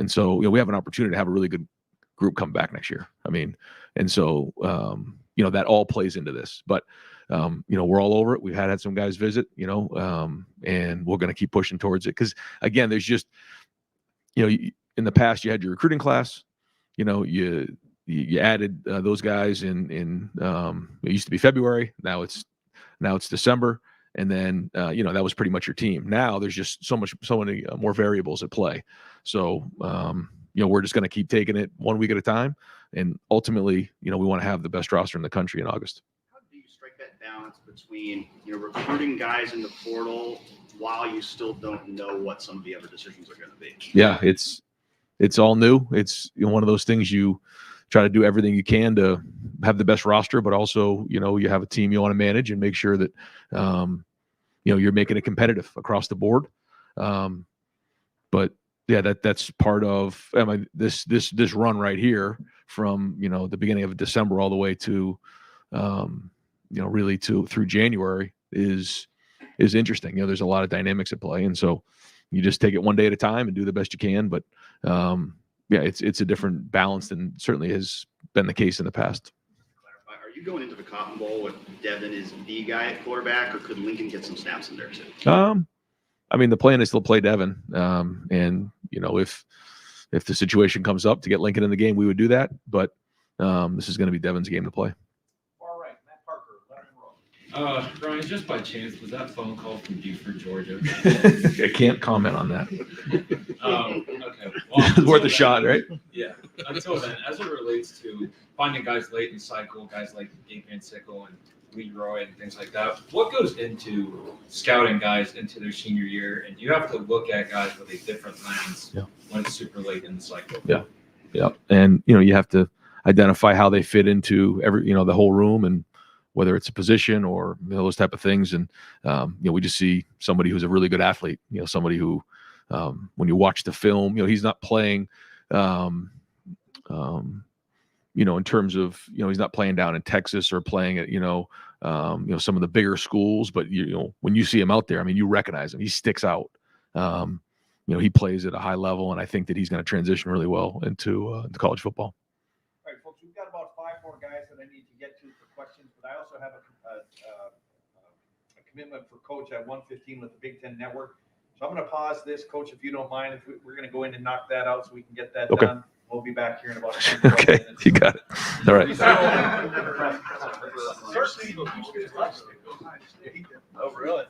so, we have an opportunity to have a really good group come back next year. I mean, and so, that all plays into this, but, we're all over it. We've had some guys visit, and we're going to keep pushing towards it. Cause again, there's just, in the past you had your recruiting class, you added those guys in it used to be February. Now it's December. And then, that was pretty much your team. Now there's just so many more variables at play. So, we're just going to keep taking it 1 week at a time. And ultimately, we want to have the best roster in the country in August. How do you strike that balance between, recruiting guys in the portal while you still don't know what some of the other decisions are going to be? Yeah, it's all new. It's one of those things you try to do everything you can to have the best roster, but also, you have a team you want to manage and make sure that, you're making it competitive across the board. But yeah, that's part of this run right here from, the beginning of December all the way to, really through January is interesting. There's a lot of dynamics at play. And so you just take it one day at a time and do the best you can. But, it's a different balance than certainly has been the case in the past. Are you going into the Cotton Bowl with Devin as the guy at quarterback, or could Lincoln get some snaps in there too? I mean, the plan is still play Devin. And, if the situation comes up to get Lincoln in the game, we would do that. But this is going to be Devin's game to play. All right, Matt Parker, 11 Brian, just by chance, was that phone call from Buford, Georgia? I can't comment on that. Okay. Well, worth a shot, right? Yeah. Until then, as it relates to finding guys late in the cycle, guys like Gabe Van Sickle and Leroy and things like that, what goes into scouting guys into their senior year? And you have to look at guys with a different lens when it's super late in the cycle. Yeah. And, you have to identify how they fit into the whole room, and whether it's a position or those type of things. And, we just see somebody who's a really good athlete, somebody who, when you watch the film, he's not playing, in terms of, he's not playing down in Texas or playing at, some of the bigger schools, but when you see him out there, I mean, you recognize him, he sticks out. He plays at a high level, and I think that he's going to transition really well into college football. All right, folks, we've got about 5 more guys that I need to get to for questions, but I also have a commitment for Coach at 1:15 with the Big Ten Network. So I'm going to pause this, Coach, if you don't mind. If we're going to go in and knock that out so we can get that done. We'll be back here in about. Okay, you got it. All right. Oh, really?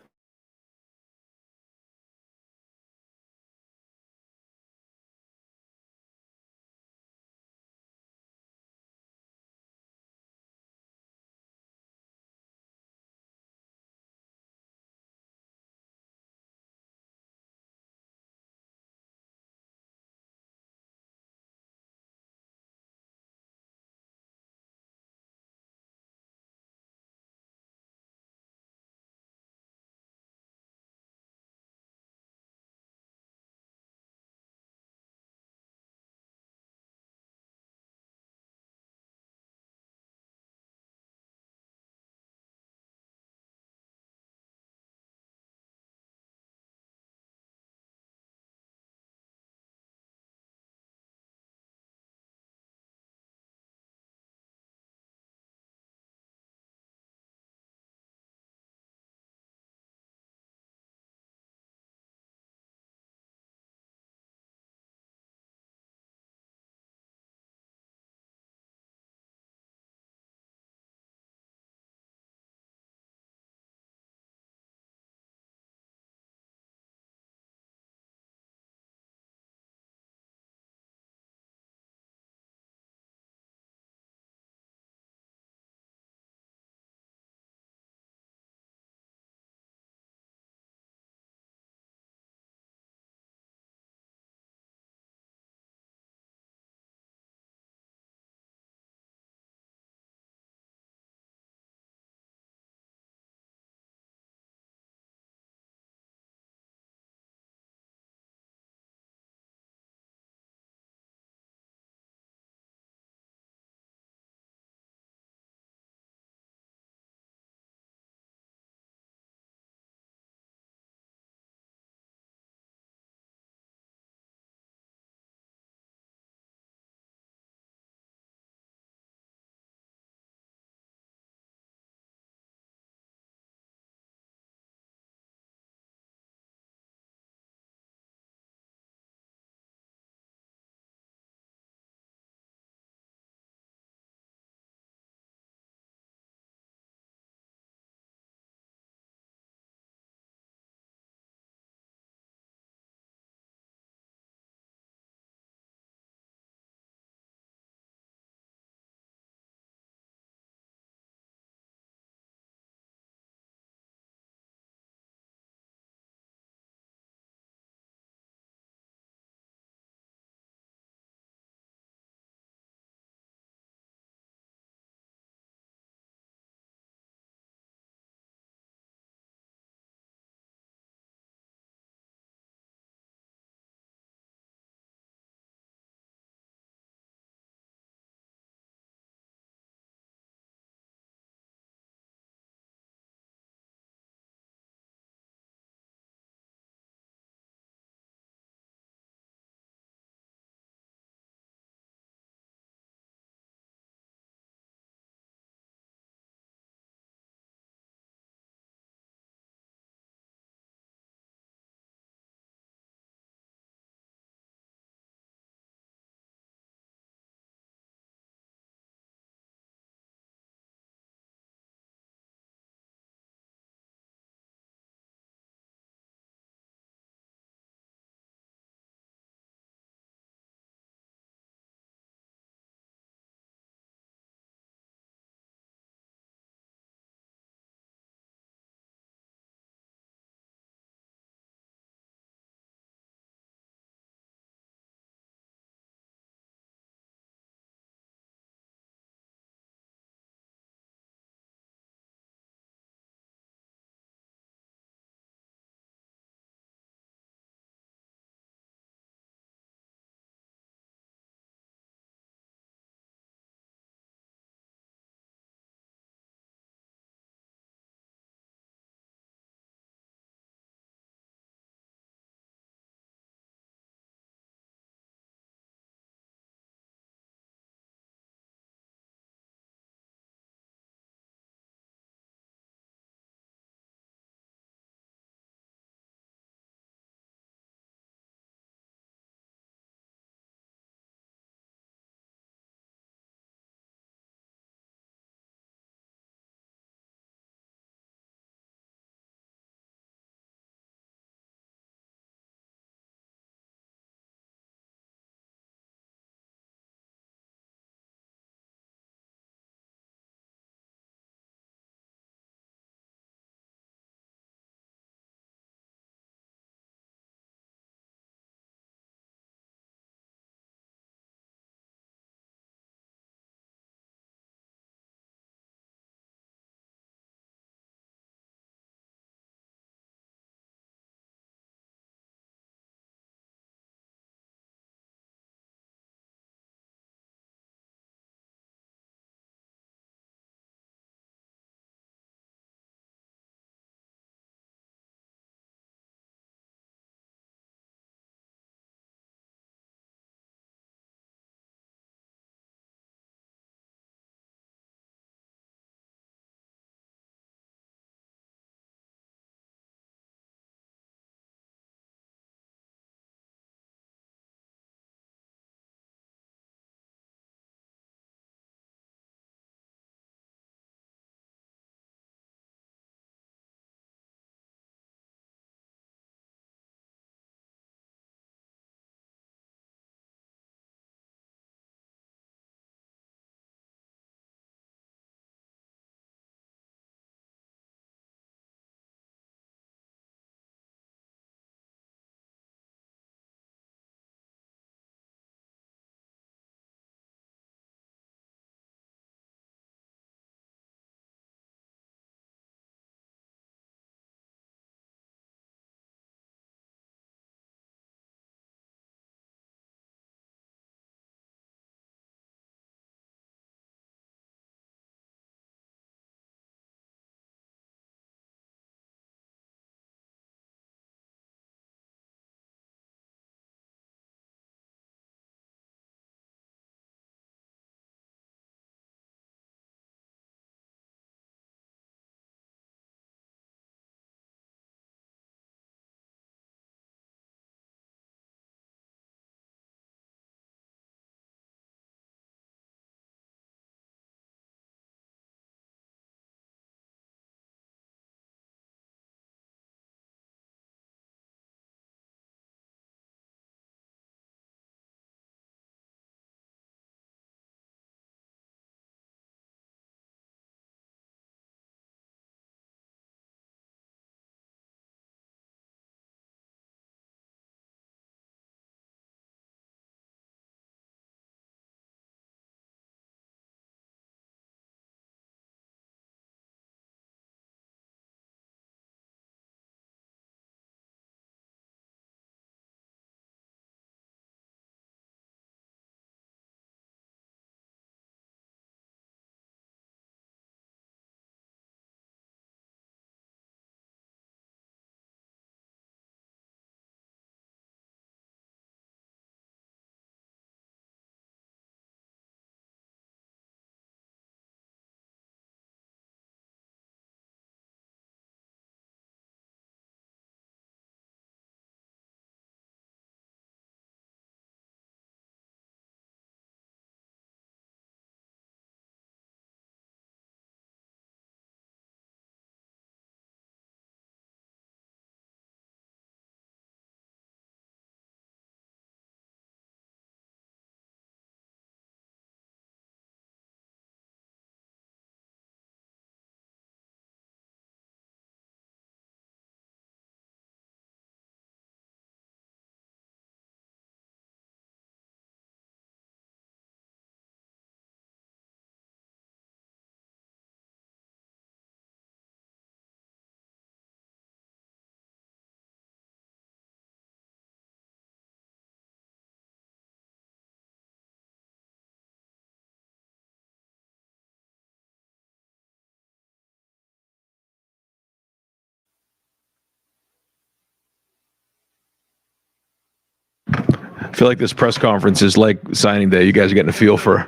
feel like this press conference is like signing day. You guys are getting a feel for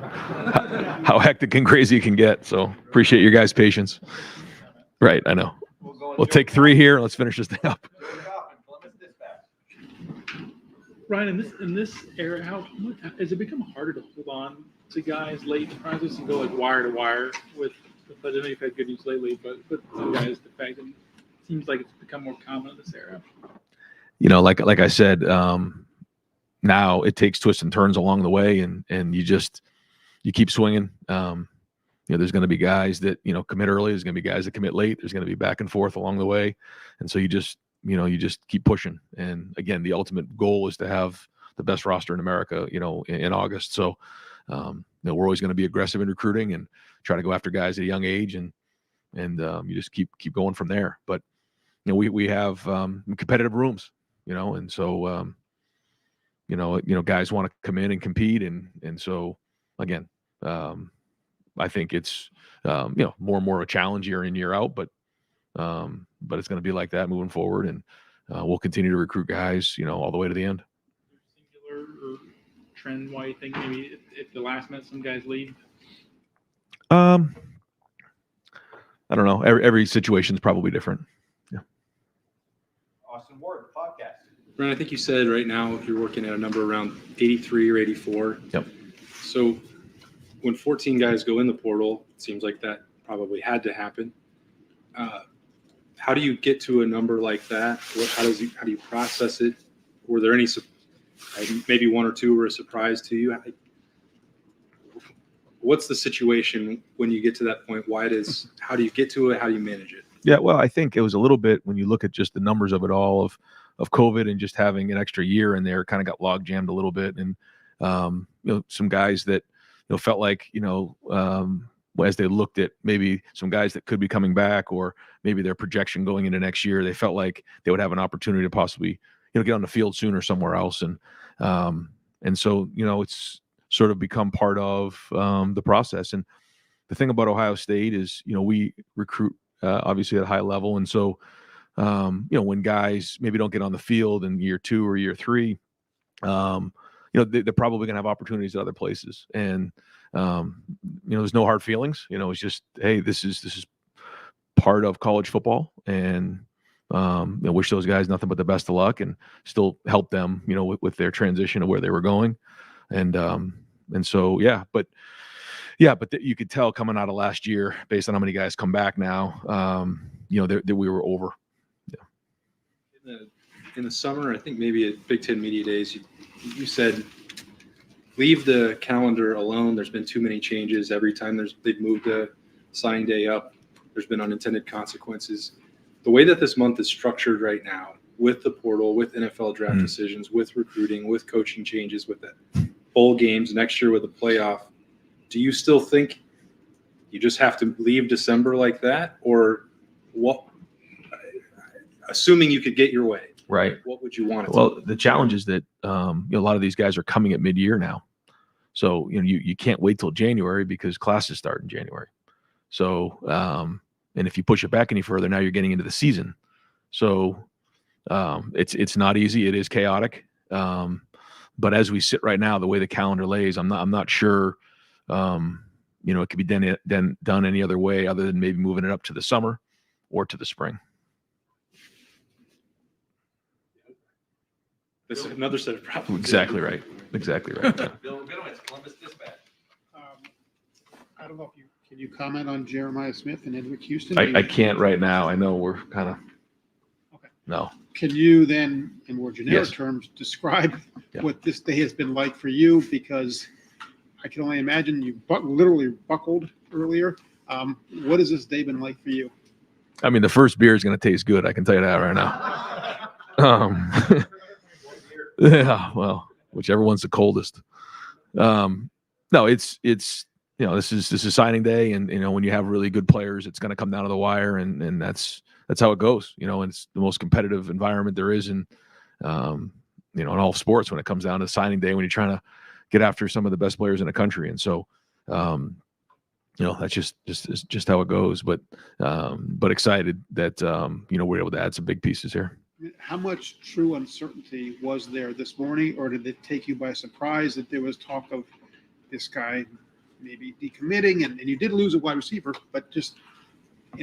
how hectic and crazy it can get. So appreciate your guys' patience. Right, I know. We'll take 3 here. Let's finish this thing up. Ryan, in this era, has it become harder to hold on to guys late in the process and go like wire to wire with? I know you've had good news lately, but some guys, the fact that it seems like it's become more common in this era. You know, like I said, now it takes twists and turns along the way, and you keep swinging. You know, there's going to be guys that, you know, commit early. There's going to be guys that commit late. There's going to be back and forth along the way. And so you just keep pushing. And again, the ultimate goal is to have the best roster in America, you know, in August. So, you know, we're always going to be aggressive in recruiting and try to go after guys at a young age, and you just keep going from there. But, you know, we have competitive rooms, you know, and so, you know, guys want to come in and compete. And so again, I think it's, you know, more and more of a challenge year in, year out, but it's going to be like that moving forward. And we'll continue to recruit guys, you know, all the way to the end. Singular or trend why you think maybe at the last minute some guys leave? I don't know. Every situation is probably different. Yeah. Austin Ward, podcast. Brian, I think you said right now you're working at a number around 83 or 84. Yep. So when 14 guys go in the portal, it seems like that probably had to happen. How do you get to a number like that? How do you process it? Were there any, maybe 1 or 2 were a surprise to you? What's the situation when you get to that point? How do you get to it? How do you manage it? Yeah, well, I think it was a little bit when you look at just the numbers of it all of COVID and just having an extra year in there, kind of got log jammed a little bit. And, you know, some guys that, you know, felt like, you know, as they looked at maybe some guys that could be coming back, or maybe their projection going into next year, they felt like they would have an opportunity to possibly, you know, get on the field sooner somewhere else. And so, you know, it's sort of become part of the process. And the thing about Ohio State is, you know, we recruit obviously at a high level. And so, you know, when guys maybe don't get on the field in year 2 or year 3, you know, they're probably going to have opportunities at other places. And, you know, there's no hard feelings. You know, it's just, hey, this is part of college football, and you know, wish those guys nothing but the best of luck, and still help them, you know, with their transition of where they were going. And so, but you could tell coming out of last year, based on how many guys come back now, you know, that we were over. Yeah. In the summer, I think maybe at Big Ten Media Days, you said, leave the calendar alone. There's been too many changes. Every time they've moved the signing day up, there's been unintended consequences. The way that this month is structured right now, with the portal, with NFL draft decisions, with recruiting, with coaching changes, with the bowl games, next year with the playoff, do you still think you just have to leave December like that? Or what, assuming you could get your way, right, what would you want it to Well, be? the challenge is that you know, a lot of these guys are coming at mid-year now. So, you know, you can't wait till January because classes start in January. So, and if you push it back any further, now you're getting into the season. So it's not easy. It is chaotic. But as we sit right now, the way the calendar lays, I'm not sure, you know, it could be done any other way other than maybe moving it up to the summer or to the spring. That's another set of problems. Exactly right. Exactly right. Yeah. Bill Rabinowitz, Columbus Dispatch. I don't know if can you comment on Jeremiah Smith and Edric Houston? I can't right now. I know we're kind of, no. Can you then, in more generic Yes. terms, describe Yeah. what this day has been like for you? Because I can only imagine you literally buckled earlier. What has this day been like for you? I mean, the first beer is going to taste good. I can tell you that right now. Yeah, well, whichever one's the coldest. No, it's you know, this is signing day, and you know, when you have really good players, it's going to come down to the wire, and that's how it goes. You know, and it's the most competitive environment there is in you know, in all sports when it comes down to signing day, when you're trying to get after some of the best players in the country. And so you know, that's just how it goes. But excited that you know, we're able to add some big pieces here. How much true uncertainty was there this morning, or did it take you by surprise that there was talk of this guy maybe decommitting, and you did lose a wide receiver, but just,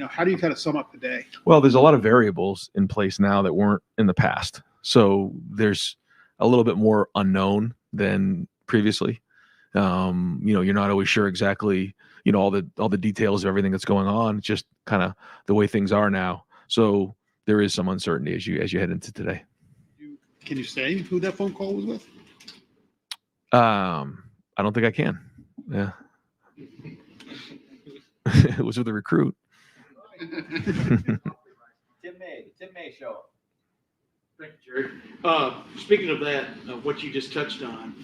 how do you kind of sum up the day? Well, there's a lot of variables in place now that weren't in the past. So there's a little bit more unknown than previously. You're not always sure exactly, all the details of everything that's going on. It's just kind of the way things are now. So there is some uncertainty as you head into today. Can you say who that phone call was with? I don't think I can. Yeah. It was with a recruit. Tim May show. Thank you, Jerry. Speaking of that, what you just touched on,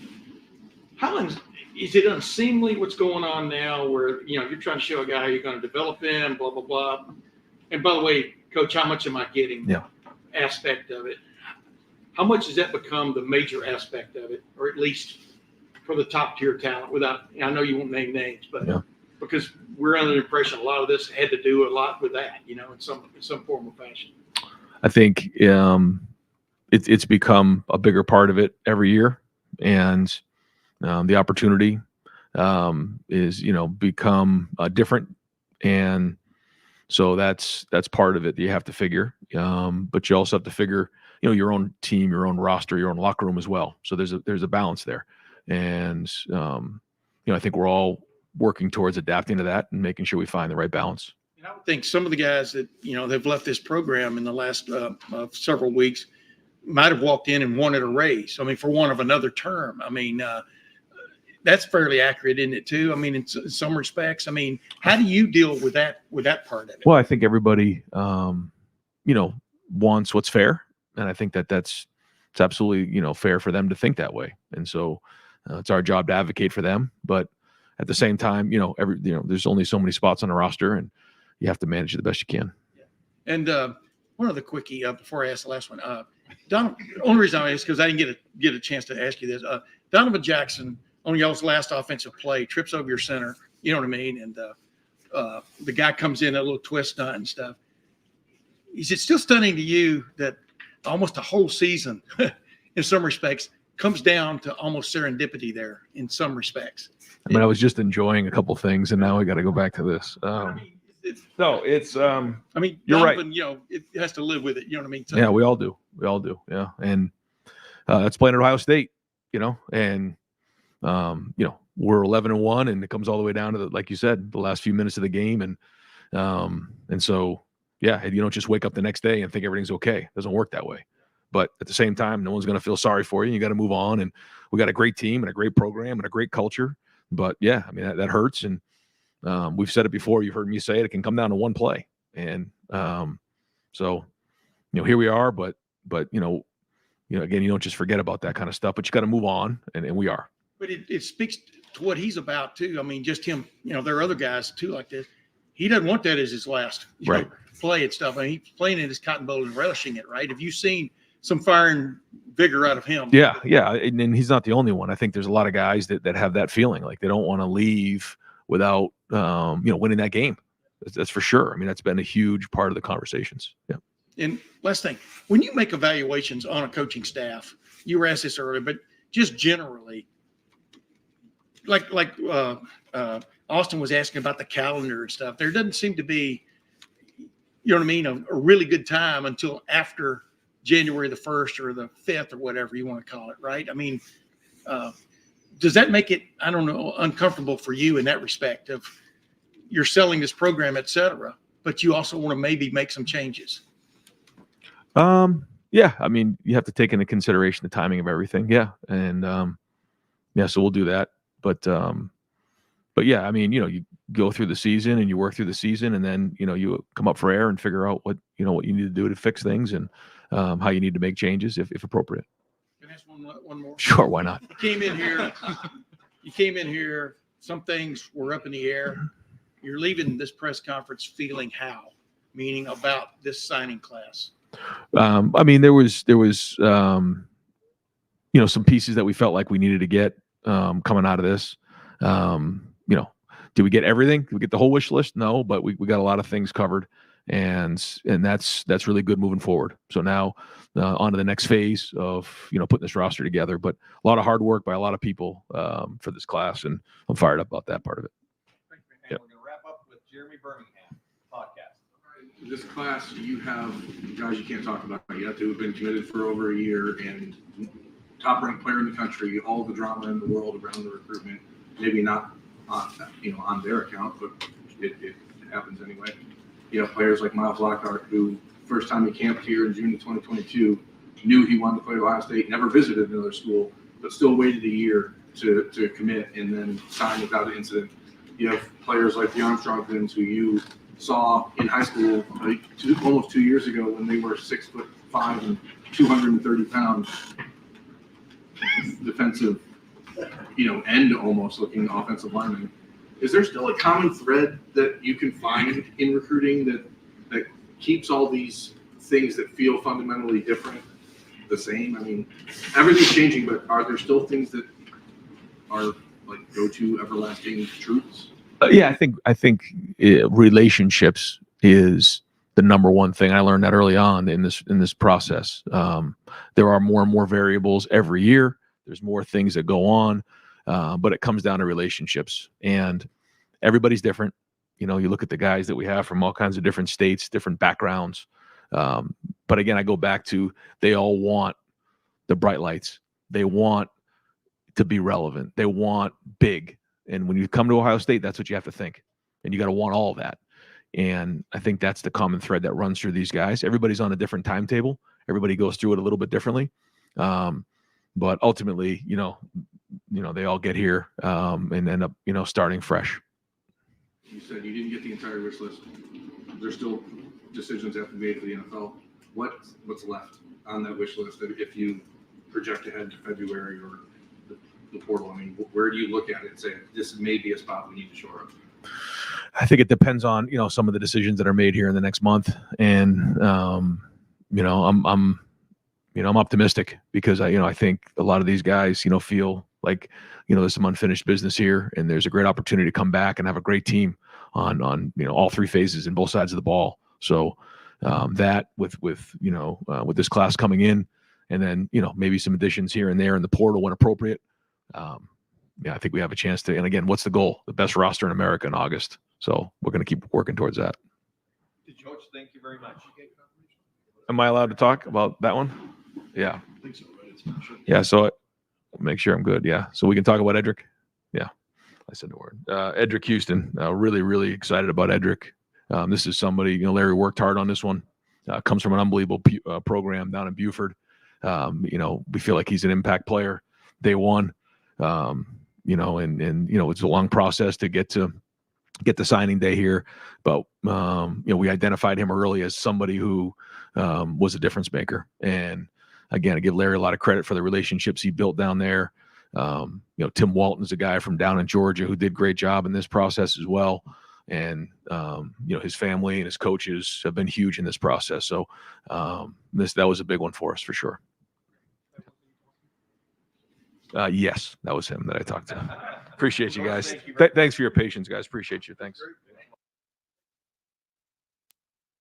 is it unseemly what's going on now where, you're trying to show a guy how you're going to develop him, blah, blah, blah. And by the way, Coach, how much am I getting? Yeah. Aspect of it. How much has that become the major aspect of it, or at least for the top tier talent I know you won't name names, but because we're under the impression a lot of this had to do a lot with that, in some form or fashion. I think it's become a bigger part of it every year, and the opportunity is become different, and so that's part of it that you have to figure. But you also have to figure your own team, your own roster, your own locker room as well. So there's a balance there, and I think we're all working towards adapting to that and making sure we find the right balance. And I would think some of the guys that have left this program in the last several weeks might have walked in and wanted a raise. I mean, for want of another term. I mean, that's fairly accurate, isn't it, too? I mean, in some respects. I mean, how do you deal with that part of it? Well, I think everybody, wants what's fair, and I think it's absolutely, fair for them to think that way. And so it's our job to advocate for them. But at the same time, there's only so many spots on the roster, and you have to manage it the best you can. And one other quickie before I ask the last one. The only reason I asked because I didn't get a chance to ask you this. Donovan Jackson, on y'all's last offensive play, trips over your center. You know what I mean? And the guy comes in, a little twist stunt and stuff. Is it still stunning to you that almost a whole season, in some respects, comes down to almost serendipity there in some respects? I mean, I was just enjoying a couple things, and now I got to go back to this. No, it's. I mean, you're Donovan, right. It has to live with it. You know what I mean? So, Yeah, we all do. Yeah, and that's playing at Ohio State. And we're 11-1, and it comes all the way down to like you said, the last few minutes of the game, and so yeah, you don't just wake up the next day and think everything's okay. It doesn't work that way. But at the same time, no one's going to feel sorry for you. You got to move on, and we got a great team and a great program and a great culture. But yeah, I mean that hurts, and we've said it before. You've heard me say it. It can come down to one play, and so here we are. But again, you don't just forget about that kind of stuff. But you got to move on, and we are. But it speaks to what he's about too. I mean, just him. There are other guys too like this. He doesn't want that as his last play and stuff. I mean, he's playing in his Cotton Bowl and relishing it. Right? Have you seen some fire and vigor out of him? Yeah, and he's not the only one. I think there's a lot of guys that have that feeling, like they don't want to leave without winning that game. That's for sure. I mean, that's been a huge part of the conversations. Yeah. And last thing, when you make evaluations on a coaching staff, you were asked this earlier, but just generally, like Austin was asking about the calendar and stuff, there doesn't seem to be, a really good time until after January the 1st or the 5th or whatever you want to call it, right? I mean, does that make it, I don't know, uncomfortable for you in that respect of you're selling this program, et cetera, but you also want to maybe make some changes? Yeah, I mean, you have to take into consideration the timing of everything. Yeah. And so we'll do that. But yeah, I mean, you go through the season and you work through the season, and then, you come up for air and figure out what you need to do to fix things, and how you need to make changes if appropriate. Can I ask one more? Sure, why not? You came in here, some things were up in the air. You're leaving this press conference feeling how? Meaning about this signing class. I mean, there was some pieces that we felt like we needed to get coming out of this. Did we get everything? Did we get the whole wish list? No, but we got a lot of things covered. and that's really good moving forward. So now on to the next phase of putting this roster together. But a lot of hard work by a lot of people for this class, and I'm fired up about that part of it. And we're going to wrap up with Jeremy Birmingham podcast. This class, you have guys you can't talk about yet who have been committed for over a year and top-ranked player in the country, all the drama in the world around the recruitment, maybe not on their account, but it happens anyway. You have players like Miles Lockhart, who first time he camped here in June of 2022, knew he wanted to play at Ohio State, never visited another school, but still waited a year to commit and then sign without an incident. You have players like the Armstrong-Vins, who you saw in high school almost 2 years ago when they were 6'5" and 230 pounds, defensive, end almost looking offensive lineman. Is there still a common thread that you can find in recruiting that keeps all these things that feel fundamentally different the same? I mean, everything's changing, but are there still things that are like go-to everlasting truths? Yeah, I think relationships is the number one thing. I learned that early on in this process. There are more and more variables every year. There's more things that go on, but it comes down to relationships, and everybody's different. You look at the guys that we have from all kinds of different states, different backgrounds. But again, I go back to, they all want the bright lights. They want to be relevant. They want big. And when you come to Ohio State, that's what you have to think. And you got to want all of that. And I think that's the common thread that runs through these guys. Everybody's on a different timetable. Everybody goes through it a little bit differently. But ultimately, they all get here and end up, starting fresh. You said you didn't get the entire wish list. There's still decisions that have to be made for the NFL. What's left on that wish list if you project ahead to February or the portal? I mean, where do you look at it and say, this may be a spot we need to shore up? I think it depends on, some of the decisions that are made here in the next month. And, I'm optimistic because I think a lot of these guys, feel like, there's some unfinished business here, and there's a great opportunity to come back and have a great team on all three phases and both sides of the ball. So that with this class coming in, and then, maybe some additions here and there in the portal when appropriate. I think we have a chance to, and again, what's the goal? The best roster in America in August. So we're going to keep working towards that. Coach, thank you very much. Am I allowed to talk about that one? Yeah. I think so, right? Yeah. So make sure I'm good. Yeah. So we can talk about Edric. Yeah. I said the word. Edric Houston. Really, really excited about Edric. This is somebody, Larry worked hard on this one. Comes from an unbelievable program down in Buford. We feel like he's an impact player day one. And it's a long process to get the signing day here, but we identified him early as somebody who was a difference maker. And again, I give Larry a lot of credit for the relationships he built down there. Tim Walton's a guy from down in Georgia who did a great job in this process as well. And his family and his coaches have been huge in this process. So that was a big one for us for sure. Yes, that was him that I talked to. Appreciate you guys. Thanks for your patience, guys. Appreciate you. Thanks.